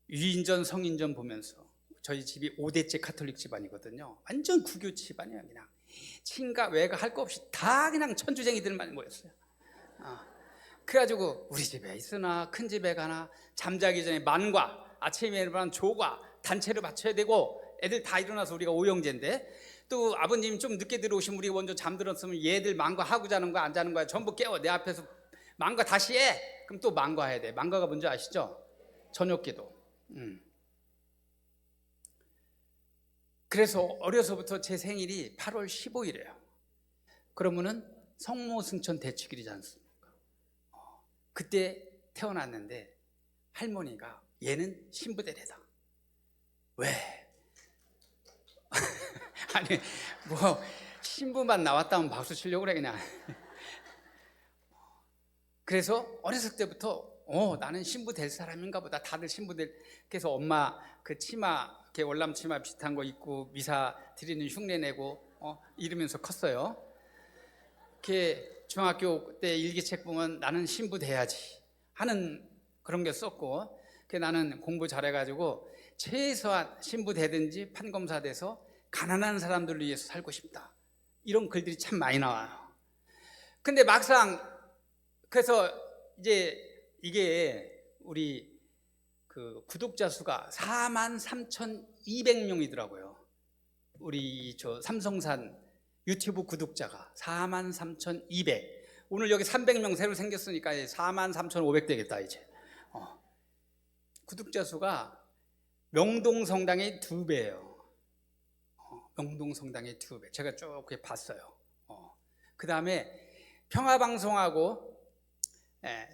유인전 성인전 보면서 저희 집이 5대째 카톨릭 집안이거든요. 완전 구교 집안이에요. 그냥 친가 외가 할 거 없이 다 그냥 천주쟁이들만 모였어요. 그래가지고 우리 집에 있으나 큰 집에 가나 잠자기 전에 만과 아침에 일어나면 조과 단체를 맞춰야 되고 애들 다 일어나서 우리가 오형제인데 또 아버님 좀 늦게 들어오시면 우리가 먼저 잠들었으면 얘들 만과 하고 자는 거야 안 자는 거야 전부 깨워 내 앞에서 만과 다시 해. 그럼 또 만과 해야 돼. 만과가 뭔지 아시죠? 저녁기도. 그래서 어려서부터 제 생일이 8월 15일이에요. 그러면은 성모승천 대축일이지 않습니까? 그때 태어났는데 할머니가 얘는 신부대래다. 왜? 아니 뭐 신부만 나왔다면 박수 치려고 그래 그냥. 그래서 어렸을 때부터 나는 신부 될 사람인가 보다. 다들 신부 될. 그래서 엄마 그 치마 이렇게 월남 치마 비슷한 거 입고 미사 드리는 흉내 내고 이러면서 컸어요. 이렇게 중학교 때 일기책 보면 나는 신부 돼야지 하는 그런 게 썼고, 그 나는 공부 잘해가지고 최소한 신부 되든지 판검사 돼서 가난한 사람들을 위해서 살고 싶다. 이런 글들이 참 많이 나와요. 근데 막상 그래서 이제 이게 우리 그 구독자 수가 43,200명이더라고요. 우리 저 삼성산 유튜브 구독자가 43,200. 오늘 여기 300명 새로 생겼으니까 43,500 되겠다 이제. 구독자 수가 명동성당의 2배예요. 명동성당의 2배. 제가 쭉 봤어요. 그 다음에 평화방송하고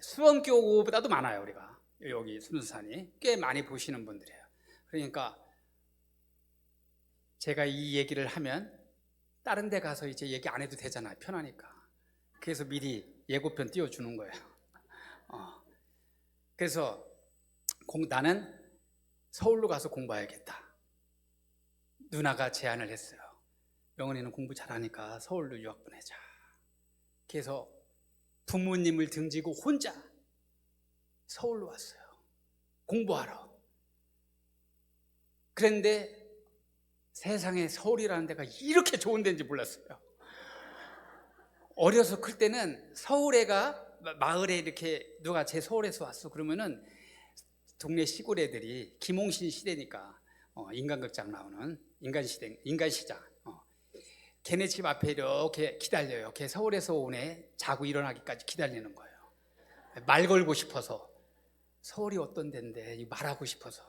수원교구보다도 많아요. 우리가 여기 순수산이 꽤 많이 보시는 분들이에요. 그러니까 제가 이 얘기를 하면 다른 데 가서 이제 얘기 안 해도 되잖아요. 편하니까. 그래서 미리 예고편 띄워주는 거예요. 그래서 나는 서울로 가서 공부해야겠다. 누나가 제안을 했어요. 명은이는 공부 잘하니까 서울로 유학 보내자. 그래서 부모님을 등지고 혼자 서울로 왔어요. 공부하러. 그런데 세상에 서울이라는 데가 이렇게 좋은 데인지 몰랐어요. 어려서 클 때는 서울애가 마을에 이렇게 누가 제 서울에서 왔어 그러면은 동네 시골 애들이 김홍신 시대니까 인간극장 나오는 인간시장 걔네 집 앞에 이렇게 기다려요. 걔 서울에서 오네 자고 일어나기까지 기다리는 거예요. 말 걸고 싶어서. 서울이 어떤 데인데 말하고 싶어서.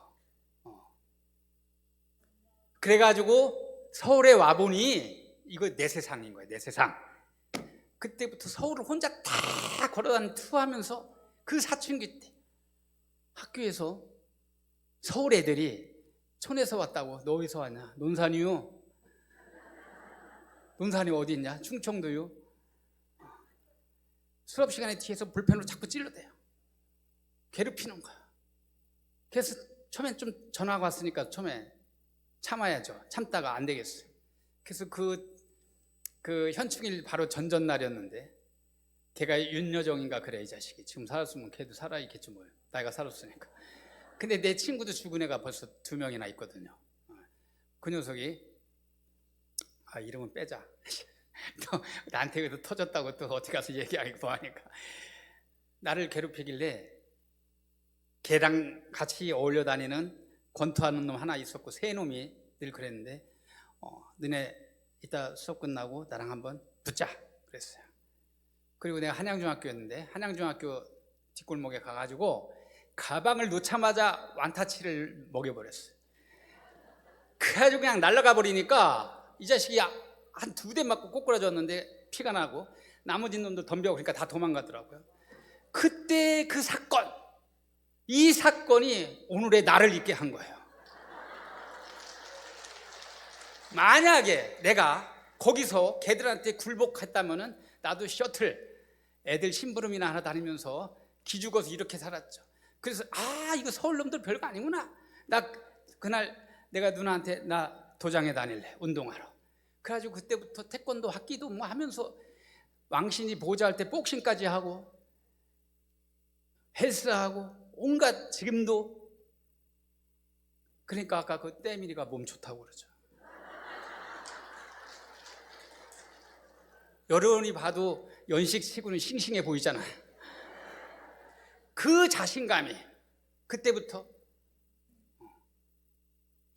그래가지고 서울에 와보니 이거 내 세상인 거예요. 내 세상. 그때부터 서울을 혼자 다 걸어다니는 투어하면서 그 사춘기 때 학교에서 서울 애들이 촌에서 왔다고. 너 어디서 왔냐? 논산이요. 논산이 어디 있냐? 충청도요. 수업 시간에 뒤에서 볼펜으로 자꾸 찔러대요. 괴롭히는 거야. 그래서 처음엔 좀 전화가 왔으니까 처음에 참아야죠. 참다가 안 되겠어요. 그래서 그 현충일 바로 전전날이었는데 걔가 윤여정인가 그래. 이 자식이 지금 살았으면 걔도 살아있겠지 뭐. 나이가 살았으니까. 근데 내 친구도 죽은 애가 벌써 2명이나 있거든요. 그 녀석이 이름은 빼자. 또 나한테 그래도 터졌다고 또 어디 가서 얘기하기도 하니까 나를 괴롭히길래 걔랑 같이 어울려 다니는 권투하는 놈 하나 있었고 세 놈이 늘 그랬는데 너네 이따 수업 끝나고 나랑 한번 붙자 그랬어요. 그리고 내가 한양중학교였는데 한양중학교 뒷골목에 가가지고 가방을 놓자마자 완타치를 먹여버렸어요. 그래가지고 그냥 날아가 버리니까 이 자식이 한 2대 맞고 꼬꾸라졌는데 피가 나고 나머지 놈도 덤벼. 그러니까 다 도망가더라고요. 그때 그 사건, 이 사건이 오늘의 나를 있게 한 거예요. 만약에 내가 거기서 걔들한테 굴복했다면은 나도 셔틀 애들 심부름이나 하나 다니면서 기죽어서 이렇게 살았죠. 그래서 이거 서울 놈들 별거 아니구나. 나 그날 내가 누나한테 나 도장에 다닐래 운동하러. 그래가지고 그때부터 태권도 학기도 뭐 하면서 왕신이 보호자할 때 복싱까지 하고 헬스하고 온갖 지금도. 그러니까 아까 그 때밀이가 몸 좋다고 그러죠. 여러분이 봐도 연식 치고는 싱싱해 보이잖아요. 그 자신감이 그때부터.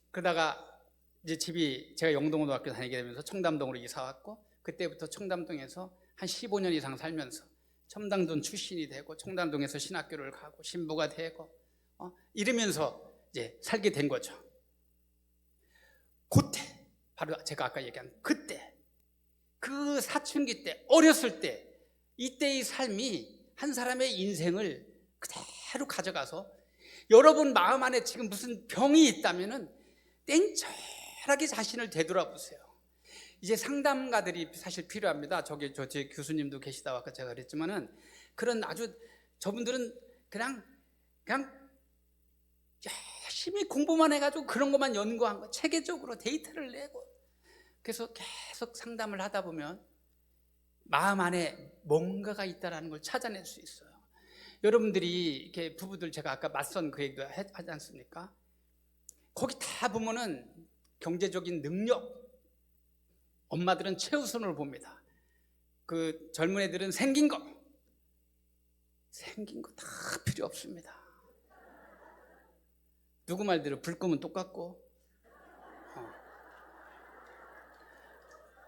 그러다가 이제 집이 제가 영동고등학교 다니게 되면서 청담동으로 이사 왔고, 그때부터 청담동에서 한 15년 이상 살면서 청담동 출신이 되고 청담동에서 신학교를 가고 신부가 되고 이러면서 이제 살게 된 거죠. 그때 바로 제가 아까 얘기한 그때, 그 사춘기 때, 어렸을 때, 이때의 삶이 한 사람의 인생을 그대로 가져가서, 여러분 마음 안에 지금 무슨 병이 있다면은 땡철하게 자신을 되돌아보세요. 이제 상담가들이 사실 필요합니다. 제 교수님도 계시다고 아까 제가 그랬지만은, 그런 아주 저분들은 그냥 열심히 공부만 해가지고 그런 것만 연구한 거, 체계적으로 데이터를 내고, 그래서 계속 상담을 하다 보면 마음 안에 뭔가가 있다는 걸 찾아낼 수 있어요. 여러분들이 이렇게 부부들, 제가 아까 맞선 그 얘기도 하지 않습니까? 거기 다 보면은 경제적인 능력, 엄마들은 최우선으로 봅니다. 그 젊은 애들은 생긴 거 다 필요 없습니다. 누구 말대로 불 끄면 똑같고,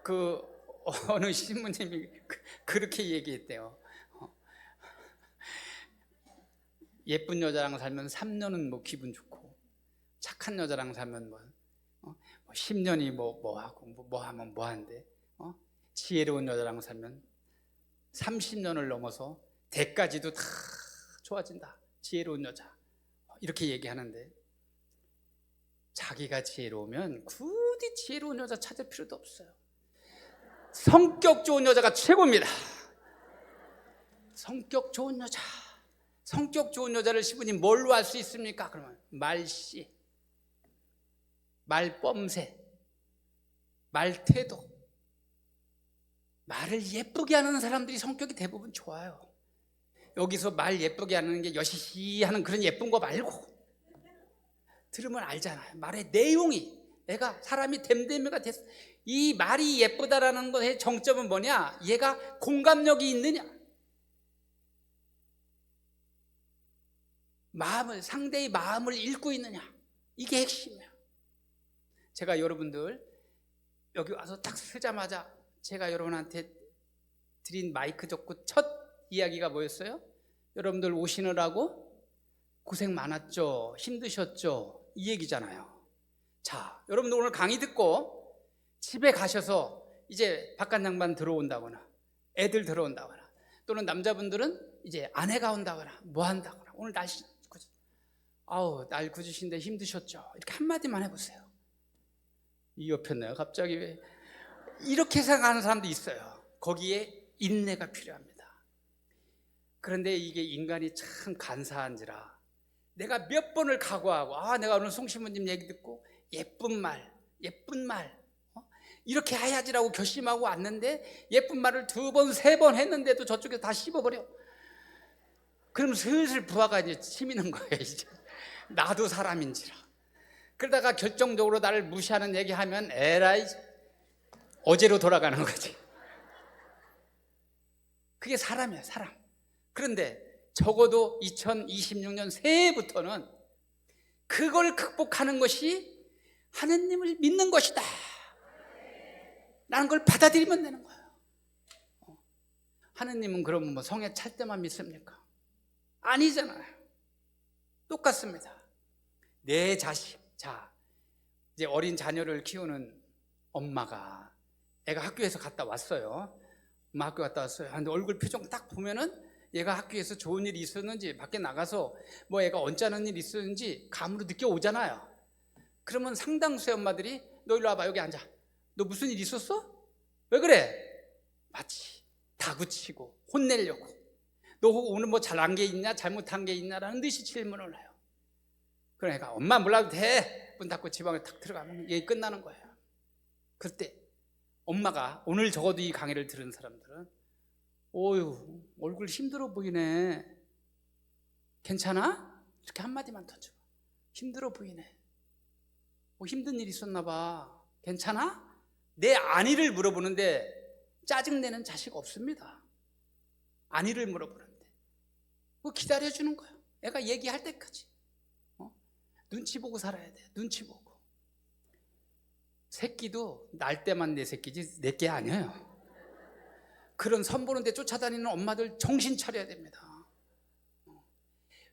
그 어느 신부님이 그렇게 얘기했대요. 예쁜 여자랑 살면 3년은 뭐 기분 좋고, 착한 여자랑 살면 뭐 10년이 뭐 하고 뭐 하면 뭐 한데, 지혜로운 여자랑 살면 30년을 넘어서 대까지도 다 좋아진다. 지혜로운 여자, 이렇게 얘기하는데, 자기가 지혜로우면 굳이 지혜로운 여자 찾을 필요도 없어요. 성격 좋은 여자가 최고입니다. 성격 좋은 여자. 성격 좋은 여자를 시부님 뭘로 알 수 있습니까? 그러면 말씨, 말뻔새, 말태도. 말을 예쁘게 하는 사람들이 성격이 대부분 좋아요. 여기서 말 예쁘게 하는 게 여시시 하는 그런 예쁜 거 말고, 들으면 알잖아요. 말의 내용이, 내가 사람이 됨됨이가 됐어. 이 말이 예쁘다라는 것의 정점은 뭐냐? 얘가 공감력이 있느냐? 상대의 마음을 읽고 있느냐? 이게 핵심이야. 제가 여러분들 여기 와서 딱 서자마자 제가 여러분한테 드린 마이크 접고 첫 이야기가 뭐였어요? 여러분들 오시느라고 고생 많았죠? 힘드셨죠? 이 얘기잖아요. 자, 여러분들 오늘 강의 듣고 집에 가셔서 이제 바깥 양반 들어온다거나 애들 들어온다거나, 또는 남자분들은 이제 아내가 온다거나 뭐 한다거나, 오늘 날씨 날 굳으신데 힘드셨죠? 이렇게 한마디만 해보세요. 이 옆에 내가 갑자기 왜 이렇게 생각하는 사람도 있어요. 거기에 인내가 필요합니다. 그런데 이게 인간이 참 간사한지라, 내가 몇 번을 각오하고, 내가 오늘 송 신부님 얘기 듣고 예쁜 말 이렇게 해야지라고 결심하고 왔는데, 예쁜 말을 2번, 3번 했는데도 저쪽에 다 씹어버려. 그럼 슬슬 부하가 이제 치미는 거예요. 이제 나도 사람인지라. 그러다가 결정적으로 나를 무시하는 얘기하면 에라이, 어제로 돌아가는 거지. 그게 사람이야, 사람. 그런데 적어도 2026년 새해부터는 그걸 극복하는 것이 하느님을 믿는 것이다 라는 걸 받아들이면 되는 거예요. 하느님은 그러면 뭐 성에 찰 때만 믿습니까? 아니잖아요. 똑같습니다. 내 자식, 이제 어린 자녀를 키우는 엄마가, 애가 학교에서 갔다 왔어요. 엄마 학교 갔다 왔어요. 근데 얼굴 표정 딱 보면은 얘가 학교에서 좋은 일이 있었는지, 밖에 나가서 뭐 애가 언짢은 일이 있었는지 감으로 느껴오잖아요. 그러면 상당수의 엄마들이, 너 일로 와봐, 여기 앉아. 너 무슨 일 있었어? 왜 그래? 마치 다그치고 혼내려고, 너 오늘 뭐 잘한 게 있냐, 잘못한 게 있냐라는 듯이 질문을 해요. 그러니까 엄마 몰라도 돼. 문 닫고 집 안에 탁 들어가면 얘기 끝나는 거예요. 그때 엄마가 오늘 적어도 이 강의를 들은 사람들은 어휴 얼굴 힘들어 보이네. 괜찮아? 이렇게 한마디만 더 줘. 힘들어 보이네. 뭐 힘든 일 있었나 봐. 괜찮아? 내 안위를 물어보는데 짜증내는 자식 없습니다. 안위를 물어보는데 뭐 기다려주는 거야. 애가 얘기할 때까지. 눈치 보고 살아야 돼. 눈치 보고. 새끼도 날 때만 내 새끼지 내 게 아니에요. 그런 선보는데 쫓아다니는 엄마들 정신 차려야 됩니다.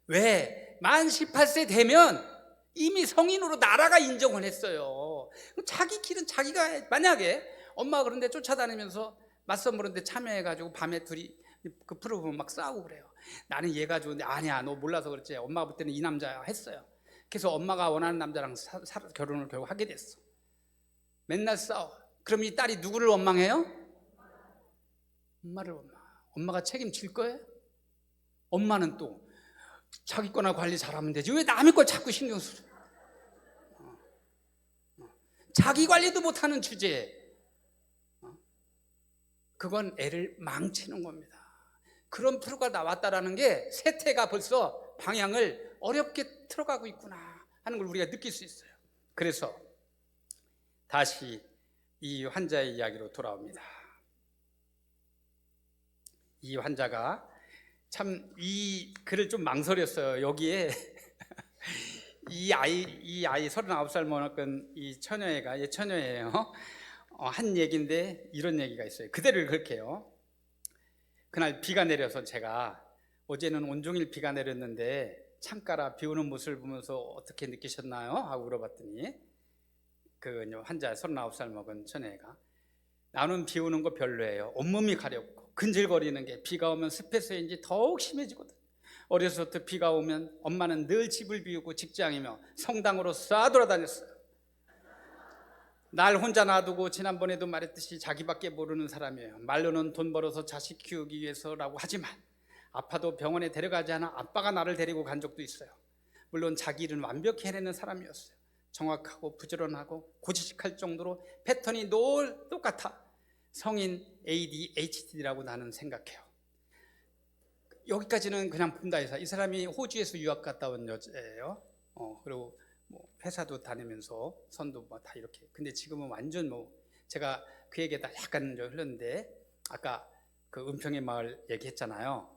왜? 만 18세 되면 이미 성인으로 나라가 인정을 했어요. 그럼 자기 길은 자기가 해. 만약에 엄마가 그런데 쫓아다니면서 맞선 보는데 참여해가지고 밤에 둘이 그 프로 보면 막 싸우고 그래요. 나는 얘가 좋은데 아니야 너 몰라서 그렇지. 엄마가 볼 때는 이 남자야 했어요. 그래서 엄마가 원하는 남자랑 결혼을 결국 하게 됐어. 맨날 싸워. 그럼 이 딸이 누구를 원망해요? 엄마를 원망. 엄마가 책임질 거예요? 엄마는 또 자기 거나 관리 잘하면 되지 왜 남의 걸 자꾸 신경 쓰죠? 자기 관리도 못하는 주제에 그건 애를 망치는 겁니다. 그런 프로가 나왔다라는 게 세태가 벌써 방향을 어렵게 틀어가고 있구나 하는 걸 우리가 느낄 수 있어요. 그래서 다시 이 환자의 이야기로 돌아옵니다. 이 환자가 참 이 글을 좀 망설였어요. 여기에 이 아이 39살 먹은 이 처녀애가 얘 처녀예요. 한 얘기인데 이런 얘기가 있어요. 그대로 그렇게요. 그날 비가 내려서 제가 어제는 온종일 비가 내렸는데 창가라 비 오는 모습을 보면서 어떻게 느끼셨나요? 하고 물어봤더니 그 환자 39살 먹은 처녀애가 나는 비 오는 거 별로예요. 온몸이 가렵고 근질거리는 게 비가 오면 습해서인지 더욱 심해지거든. 어려서부터 비가 오면 엄마는 늘 집을 비우고 직장이며 성당으로 쏴 돌아다녔어요. 날 혼자 놔두고 지난번에도 말했듯이 자기밖에 모르는 사람이에요. 말로는 돈 벌어서 자식 키우기 위해서라고 하지만 아파도 병원에 데려가지 않아 아빠가 나를 데리고 간 적도 있어요. 물론 자기 일은 완벽히 해내는 사람이었어요. 정확하고 부지런하고 고지식할 정도로 패턴이 늘 똑같아. 성인 ADHD라고 나는 생각해요. 여기까지는 그냥 본다 해서 이 사람이 호주에서 유학 갔다 온 여자예요. 그리고 뭐 회사도 다니면서 선도 뭐 다 이렇게. 근데 지금은 완전 뭐 제가 그 얘기에다 약간 흘렀는데 아까 그 은평의 마을 얘기했잖아요.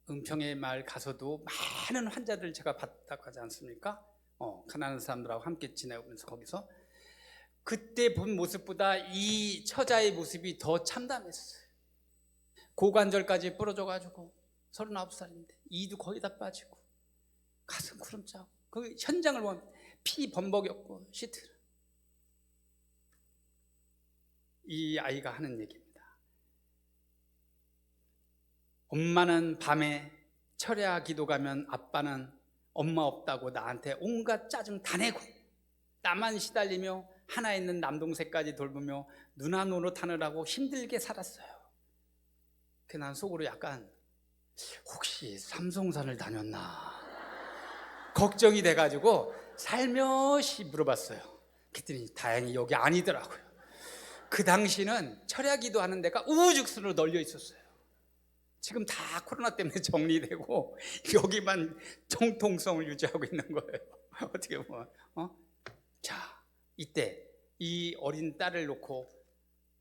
은평의 마을 가서도 많은 환자들 제가 봤다고 하지 않습니까? 가난한 사람들하고 함께 지내면서 거기서 그때 본 모습보다 이 처자의 모습이 더 참담했어요. 고관절까지 부러져가지고 39살인데 이도 거의 다 빠지고 가슴 구름 짜고 그 현장을 보면 피 범벅이었고 시트를. 이 아이가 하는 얘기입니다. 엄마는 밤에 철야 기도 가면 아빠는 엄마 없다고 나한테 온갖 짜증 다 내고 나만 시달리며 하나 있는 남동생까지 돌보며 누나 노릇하느라고 힘들게 살았어요. 그 난 속으로 약간 혹시 삼성산을 다녔나 걱정이 돼가지고 살며시 물어봤어요. 그랬더니 다행히 여기 아니더라고요. 그 당시는 철야기도 하는 데가 우후죽순으로 널려 있었어요. 지금 다 코로나 때문에 정리되고 여기만 정통성을 유지하고 있는 거예요. 어떻게 보면. 자, 이때 이 어린 딸을 놓고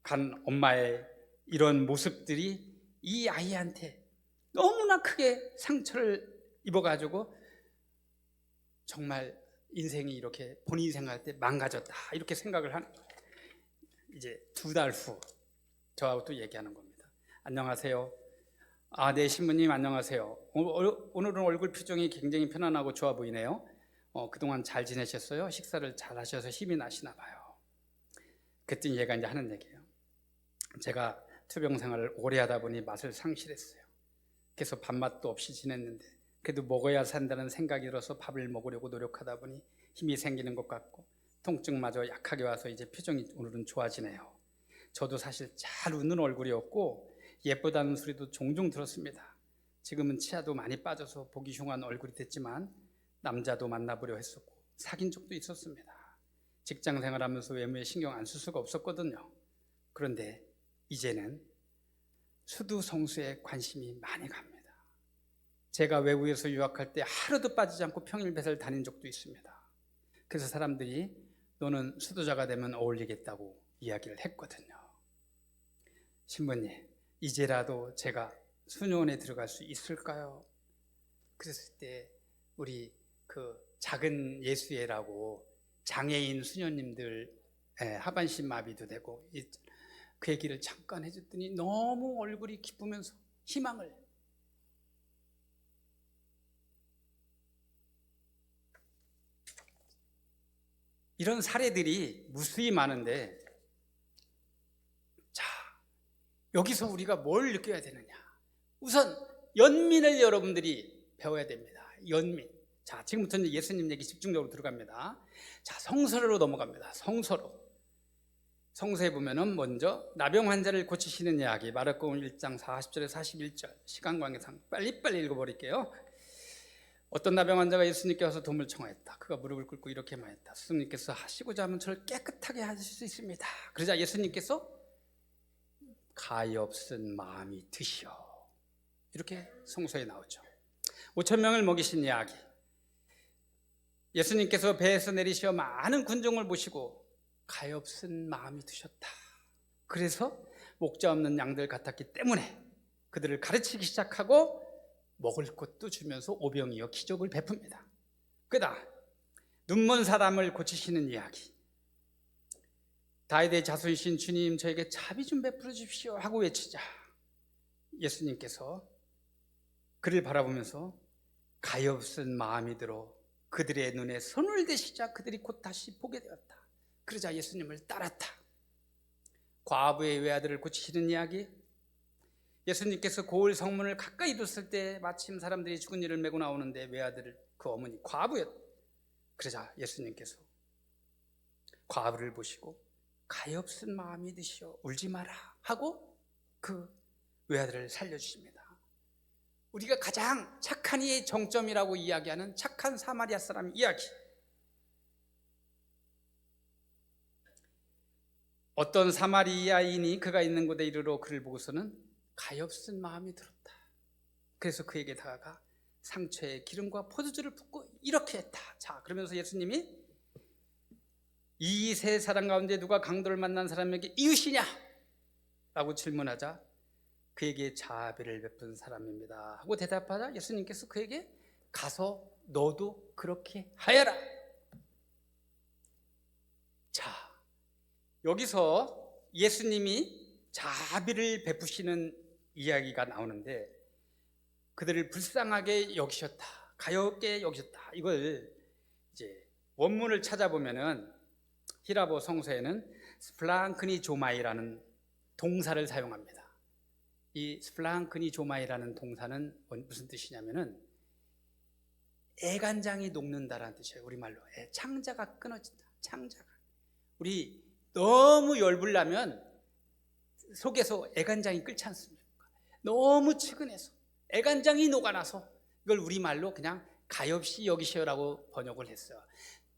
간 엄마의 이런 모습들이 이 아이한테 너무나 크게 상처를 입어가지고 정말 인생이 이렇게 본인이 생각할 때 망가졌다 이렇게 생각을 하는 거예요. 이제 2달 후 저하고 또 얘기하는 겁니다. 안녕하세요. 네 신부님 안녕하세요. 오늘은 얼굴 표정이 굉장히 편안하고 좋아 보이네요. 그동안 잘 지내셨어요? 식사를 잘 하셔서 힘이 나시나 봐요. 그랬더니 얘가 이제 하는 얘기예요. 제가 투병 생활을 오래 하다 보니 맛을 상실했어요. 그래서 밥맛도 없이 지냈는데 그래도 먹어야 산다는 생각이 들어서 밥을 먹으려고 노력하다 보니 힘이 생기는 것 같고 통증마저 약하게 와서 이제 표정이 오늘은 좋아지네요. 저도 사실 잘 웃는 얼굴이었고 예쁘다는 소리도 종종 들었습니다. 지금은 치아도 많이 빠져서 보기 흉한 얼굴이 됐지만 남자도 만나보려 했었고 사귄 적도 있었습니다. 직장 생활하면서 외모에 신경 안 쓸 수가 없었거든요. 그런데 이제는 수두 성수에 관심이 많이 갑니다. 제가 외국에서 유학할 때 하루도 빠지지 않고 평일 배사를 다닌 적도 있습니다. 그래서 사람들이 너는 수도자가 되면 어울리겠다고 이야기를 했거든요. 신부님, 이제라도 제가 수녀원에 들어갈 수 있을까요? 그랬을 때 우리 그 작은 예수회라고 장애인 수녀님들 하반신 마비도 되고 그 얘기를 잠깐 해줬더니 너무 얼굴이 기쁘면서 희망을. 이런 사례들이 무수히 많은데, 자, 여기서 우리가 뭘 느껴야 되느냐? 우선 연민을 여러분들이 배워야 됩니다. 연민. 자, 지금부터는 예수님 얘기 집중적으로 들어갑니다. 자, 성서로 넘어갑니다. 성서로. 성서에 보면은 먼저 나병 환자를 고치시는 이야기, 마르코음 1장 40절에 41절, 시간 관계상 빨리빨리 읽어버릴게요. 어떤 나병 환자가 예수님께 와서 도움을 청하였다. 그가 무릎을 꿇고 이렇게 말했다. 스승님께서 하시고자 하면 저를 깨끗하게 하실 수 있습니다. 그러자 예수님께서 가엾은 마음이 드시오. 이렇게 성서에 나오죠. 5,000명을 먹이신 이야기. 예수님께서 배에서 내리시어 많은 군중을 모시고 가엾은 마음이 드셨다. 그래서 목자 없는 양들 같았기 때문에 그들을 가르치기 시작하고 먹을 것도 주면서 오병이어 기적을 베풉니다. 그다음 눈먼 사람을 고치시는 이야기. 다윗의 자손이신 주님, 저에게 자비 좀 베풀어 주십시오 하고 외치자 예수님께서 그를 바라보면서 가엾은 마음이 들어 그들의 눈에 손을 대시자 그들이 곧 다시 보게 되었다. 그러자 예수님을 따랐다. 과부의 외아들을 고치시는 이야기. 예수님께서 고을 성문을 가까이 뒀을 때 마침 사람들이 죽은 이를 메고 나오는데 외아들을 그 어머니 과부였다. 그러자 예수님께서 과부를 보시고 가엾은 마음이 드시오 울지 마라 하고 그 외아들을 살려주십니다. 우리가 가장 착한 이의 정점이라고 이야기하는 착한 사마리아 사람 이야기. 어떤 사마리아인이 그가 있는 곳에 이르러 그를 보고서는 가엾은 마음이 들었다. 그래서 그에게 다가가 상처에 기름과 포도주를 붓고 이렇게 했다. 자, 그러면서 예수님이 이 세 사람 가운데 누가 강도를 만난 사람에게 이웃이냐? 라고 질문하자 그에게 자비를 베푼 사람입니다 하고 대답하자 예수님께서 그에게 가서 너도 그렇게 하여라. 자, 여기서 예수님이 자비를 베푸시는 이야기가 나오는데 그들을 불쌍하게 여기셨다, 가엾게 여기셨다. 이걸 이제 원문을 찾아보면은 히라보 성서에는 스플랑크니 조마이라는 동사를 사용합니다. 이 스플랑크니 조마이라는 동사는 무슨 뜻이냐면은 애간장이 녹는다라는 뜻이에요. 우리말로 창자가 끊어진다. 창자가. 우리 너무 열불나면 속에서 애간장이 끓지 않습니까? 너무 측은해서 애간장이 녹아나서 이걸 우리말로 그냥 가엾이 여기시오라고 번역을 했어요.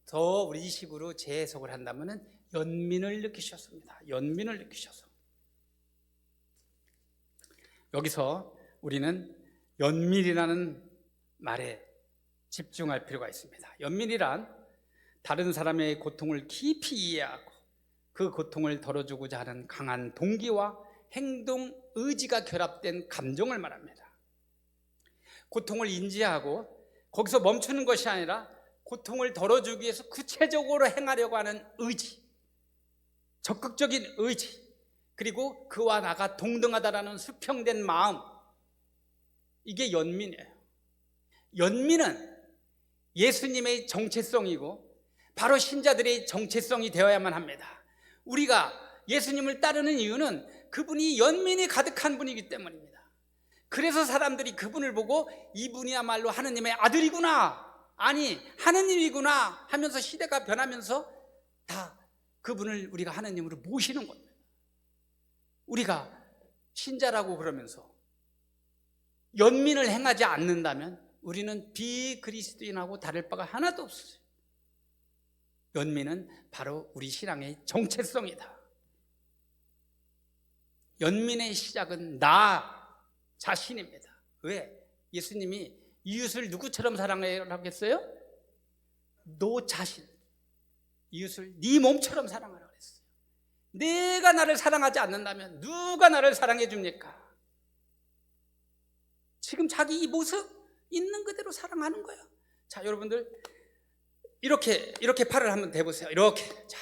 더 우리식으로 재해석을 한다면은 연민을 느끼셨습니다. 연민을 느끼셔서. 여기서 우리는 연민이라는 말에 집중할 필요가 있습니다. 연민이란 다른 사람의 고통을 깊이 이해하고 그 고통을 덜어주고자 하는 강한 동기와 행동, 의지가 결합된 감정을 말합니다. 고통을 인지하고 거기서 멈추는 것이 아니라 고통을 덜어주기 위해서 구체적으로 행하려고 하는 의지, 적극적인 의지, 그리고 그와 나가 동등하다라는 수평된 마음, 이게 연민이에요. 연민은 예수님의 정체성이고 바로 신자들의 정체성이 되어야만 합니다. 우리가 예수님을 따르는 이유는 그분이 연민이 가득한 분이기 때문입니다. 그래서 사람들이 그분을 보고 이분이야말로 하느님의 아들이구나, 아니 하느님이구나 하면서 시대가 변하면서 다 그분을 우리가 하느님으로 모시는 겁니다. 우리가 신자라고 그러면서 연민을 행하지 않는다면 우리는 비그리스도인하고 다를 바가 하나도 없어요. 연민은 바로 우리 신앙의 정체성이다. 연민의 시작은 나 자신입니다. 왜? 예수님이 이웃을 누구처럼 사랑하라고 했어요? 너 자신, 이웃을 네 몸처럼 사랑하라고 했어요. 내가 나를 사랑하지 않는다면 누가 나를 사랑해 줍니까? 지금 자기 이 모습 있는 그대로 사랑하는 거예요. 자, 여러분들 이렇게 팔을 한번 대보세요. 이렇게 자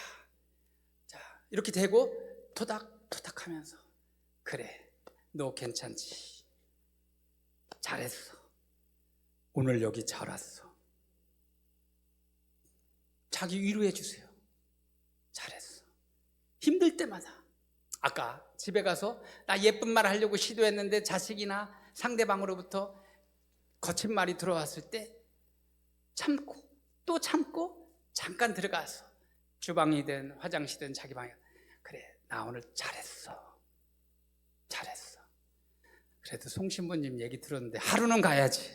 이렇게 대고 토닥토닥하면서 그래, 너 괜찮지? 잘했어. 오늘 여기 잘 왔어. 자기 위로해 주세요. 잘했어. 힘들 때마다. 아까 집에 가서 나 예쁜 말 하려고 시도했는데 자식이나 상대방으로부터 거친 말이 들어왔을 때 참고 또 참고 잠깐 들어가서 주방이든 화장실이든 자기 방에 그래, 나 오늘 잘했어. 그래도 송 신부님 얘기 들었는데 하루는 가야지.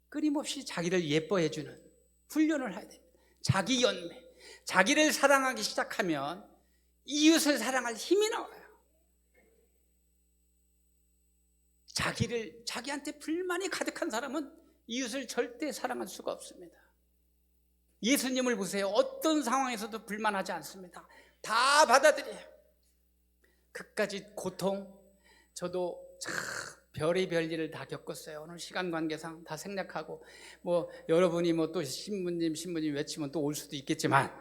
끊임없이 자기를 예뻐해주는 훈련을 해야 됩니다. 자기 연매, 자기를 사랑하기 시작하면 이웃을 사랑할 힘이 나와요. 자기한테 불만이 가득한 사람은 이웃을 절대 사랑할 수가 없습니다. 예수님을 보세요. 어떤 상황에서도 불만하지 않습니다. 다 받아들여요. 그까지 고통, 저도 참 별의별 일을 다 겪었어요. 오늘 시간 관계상 다 생략하고 뭐 여러분이 뭐 또 신부님 외치면 또 올 수도 있겠지만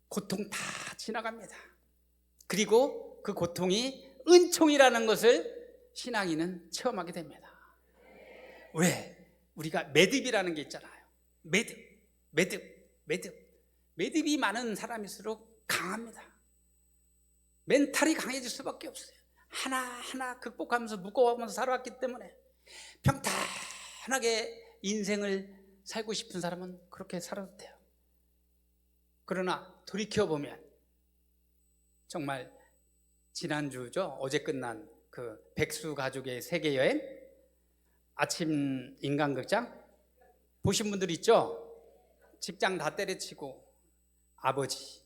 고통 다 지나갑니다. 그리고 그 고통이 은총이라는 것을 신앙인은 체험하게 됩니다. 왜? 우리가 매듭이라는 게 있잖아요. 매듭이 많은 사람일수록 강합니다. 멘탈이 강해질 수밖에 없어요. 하나하나 극복하면서 무거워하면서 살아왔기 때문에 평탄하게 인생을 살고 싶은 사람은 그렇게 살아도 돼요. 그러나 돌이켜보면 정말 지난주죠. 어제 끝난 그 백수 가족의 세계여행 아침 인간극장 보신 분들 있죠? 직장 다 때려치고 아버지,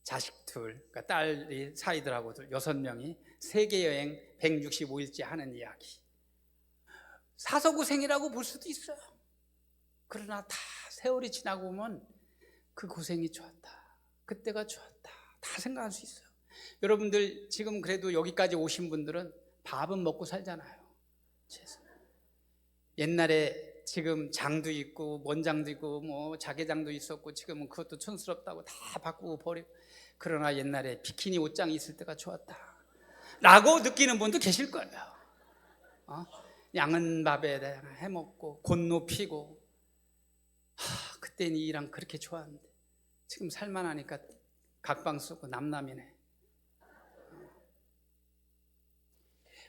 자식 둘, 그러니까 딸이 사이들하고 6명이 세계여행 165일째 하는 이야기. 사서고생이라고 볼 수도 있어요. 그러나 다 세월이 지나고 보면 그 고생이 좋았다, 그때가 좋았다, 다 생각할 수 있어요. 여러분들 지금 그래도 여기까지 오신 분들은 밥은 먹고 살잖아요. 옛날에 지금 장도 있고 먼장도 있고 뭐 자개장도 있었고 지금은 그것도 촌스럽다고 다 바꾸고 버리고, 그러나 옛날에 비키니 옷장이 있을 때가 좋았다 라고 느끼는 분도 계실 거예요. 양은 밥에 해먹고 곤노 피고 그때는 이랑 그렇게 좋았는데 지금 살만하니까 각방 쓰고 남남이네.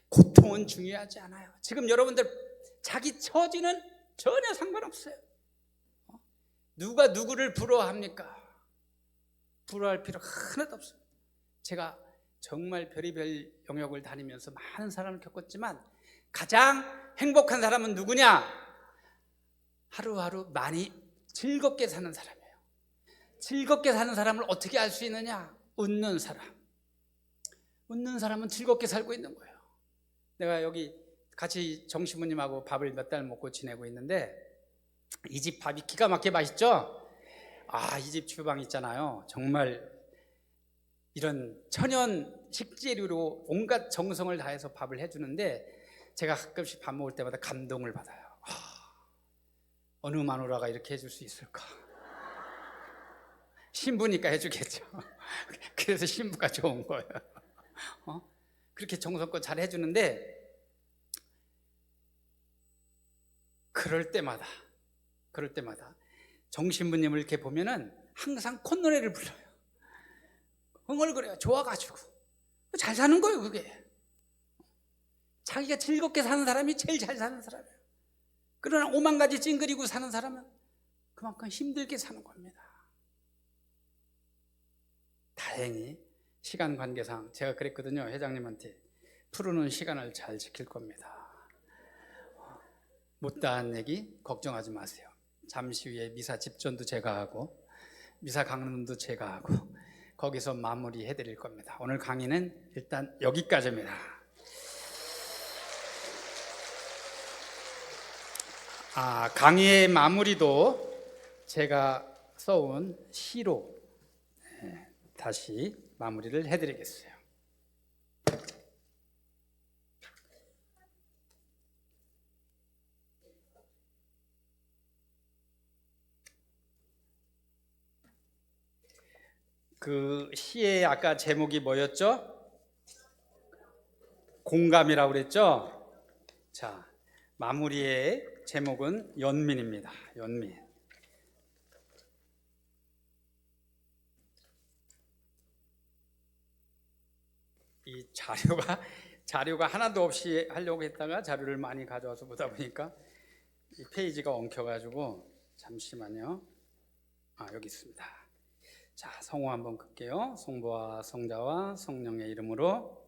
고통은 중요하지 않아요. 지금 여러분들 자기 처지는 전혀 상관없어요. 누가 누구를 부러워합니까? 부러워할 필요가 하나도 없습니다. 제가 정말 별의별 영역을 다니면서 많은 사람을 겪었지만 가장 행복한 사람은 누구냐? 하루하루 많이 즐겁게 사는 사람이에요. 즐겁게 사는 사람을 어떻게 알 수 있느냐? 웃는 사람. 웃는 사람은 즐겁게 살고 있는 거예요. 내가 여기 같이 정신부님하고 밥을 몇 달 먹고 지내고 있는데 이 집 밥이 기가 막히게 맛있죠? 이 집 주방 있잖아요. 정말 이런 천연 식재료로 온갖 정성을 다해서 밥을 해주는데 제가 가끔씩 밥 먹을 때마다 감동을 받아요. 어느 마누라가 이렇게 해줄 수 있을까? 신부니까 해주겠죠. 그래서 신부가 좋은 거예요. 그렇게 정성껏 잘 해주는데 그럴 때마다 정신부님을 이렇게 보면은 항상 콧노래를 불러요. 흥얼거려요. 좋아가지고 잘 사는 거예요. 그게 자기가 즐겁게 사는 사람이 제일 잘 사는 사람이에요. 그러나 오만 가지 찡그리고 사는 사람은 그만큼 힘들게 사는 겁니다. 다행히 시간 관계상 제가 그랬거든요. 회장님한테 푸르는 시간을 잘 지킬 겁니다. 못다한 얘기 걱정하지 마세요. 잠시 후에 미사 집전도 제가 하고 미사 강론도 제가 하고 거기서 마무리해 드릴 겁니다. 오늘 강의는 일단 여기까지입니다. 강의의 마무리도 제가 써온 시로 다시 마무리를 해드리겠어요. 그 시의 아까 제목이 뭐였죠? 공감이라고 그랬죠? 자, 마무리의 제목은 연민입니다. 연민. 이 자료가 하나도 없이 하려고 했다가 자료를 많이 가져와서 보다 보니까 이 페이지가 엉켜가지고 잠시만요. 여기 있습니다. 자, 성호 한번 끌게요. 성부와 성자와 성령의 이름으로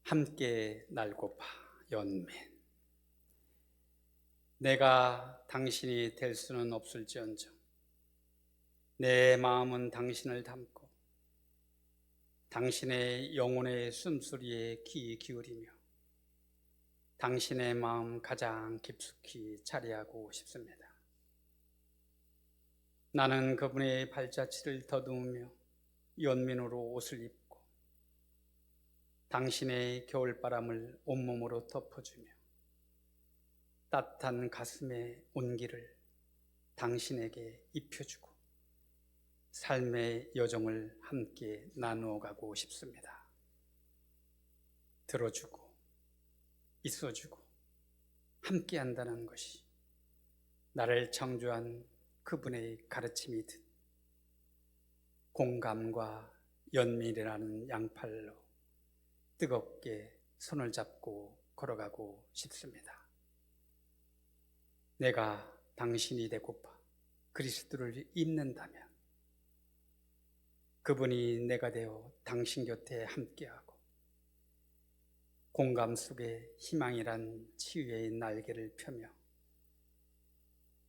함께 날고파 연민. 내가 당신이 될 수는 없을지언정 내 마음은 당신을 담고 당신의 영혼의 숨소리에 귀 기울이며 당신의 마음 가장 깊숙이 자리하고 싶습니다. 나는 그분의 발자취를 더듬으며 연민으로 옷을 입고 당신의 겨울바람을 온몸으로 덮어주며 따뜻한 가슴의 온기를 당신에게 입혀주고 삶의 여정을 함께 나누어 가고 싶습니다. 들어주고 있어주고 함께 한다는 것이 나를 창조한 그분의 가르침이듯 공감과 연민이라는 양팔로 뜨겁게 손을 잡고 걸어가고 싶습니다. 내가 당신이 되고파 그리스도를 입는다면 그분이 내가 되어 당신 곁에 함께하고 공감 속에 희망이란 치유의 날개를 펴며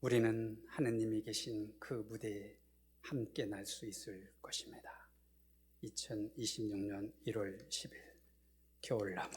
우리는 하느님이 계신 그 무대에 함께 날 수 있을 것입니다. 2026년 1월 10일 겨울나무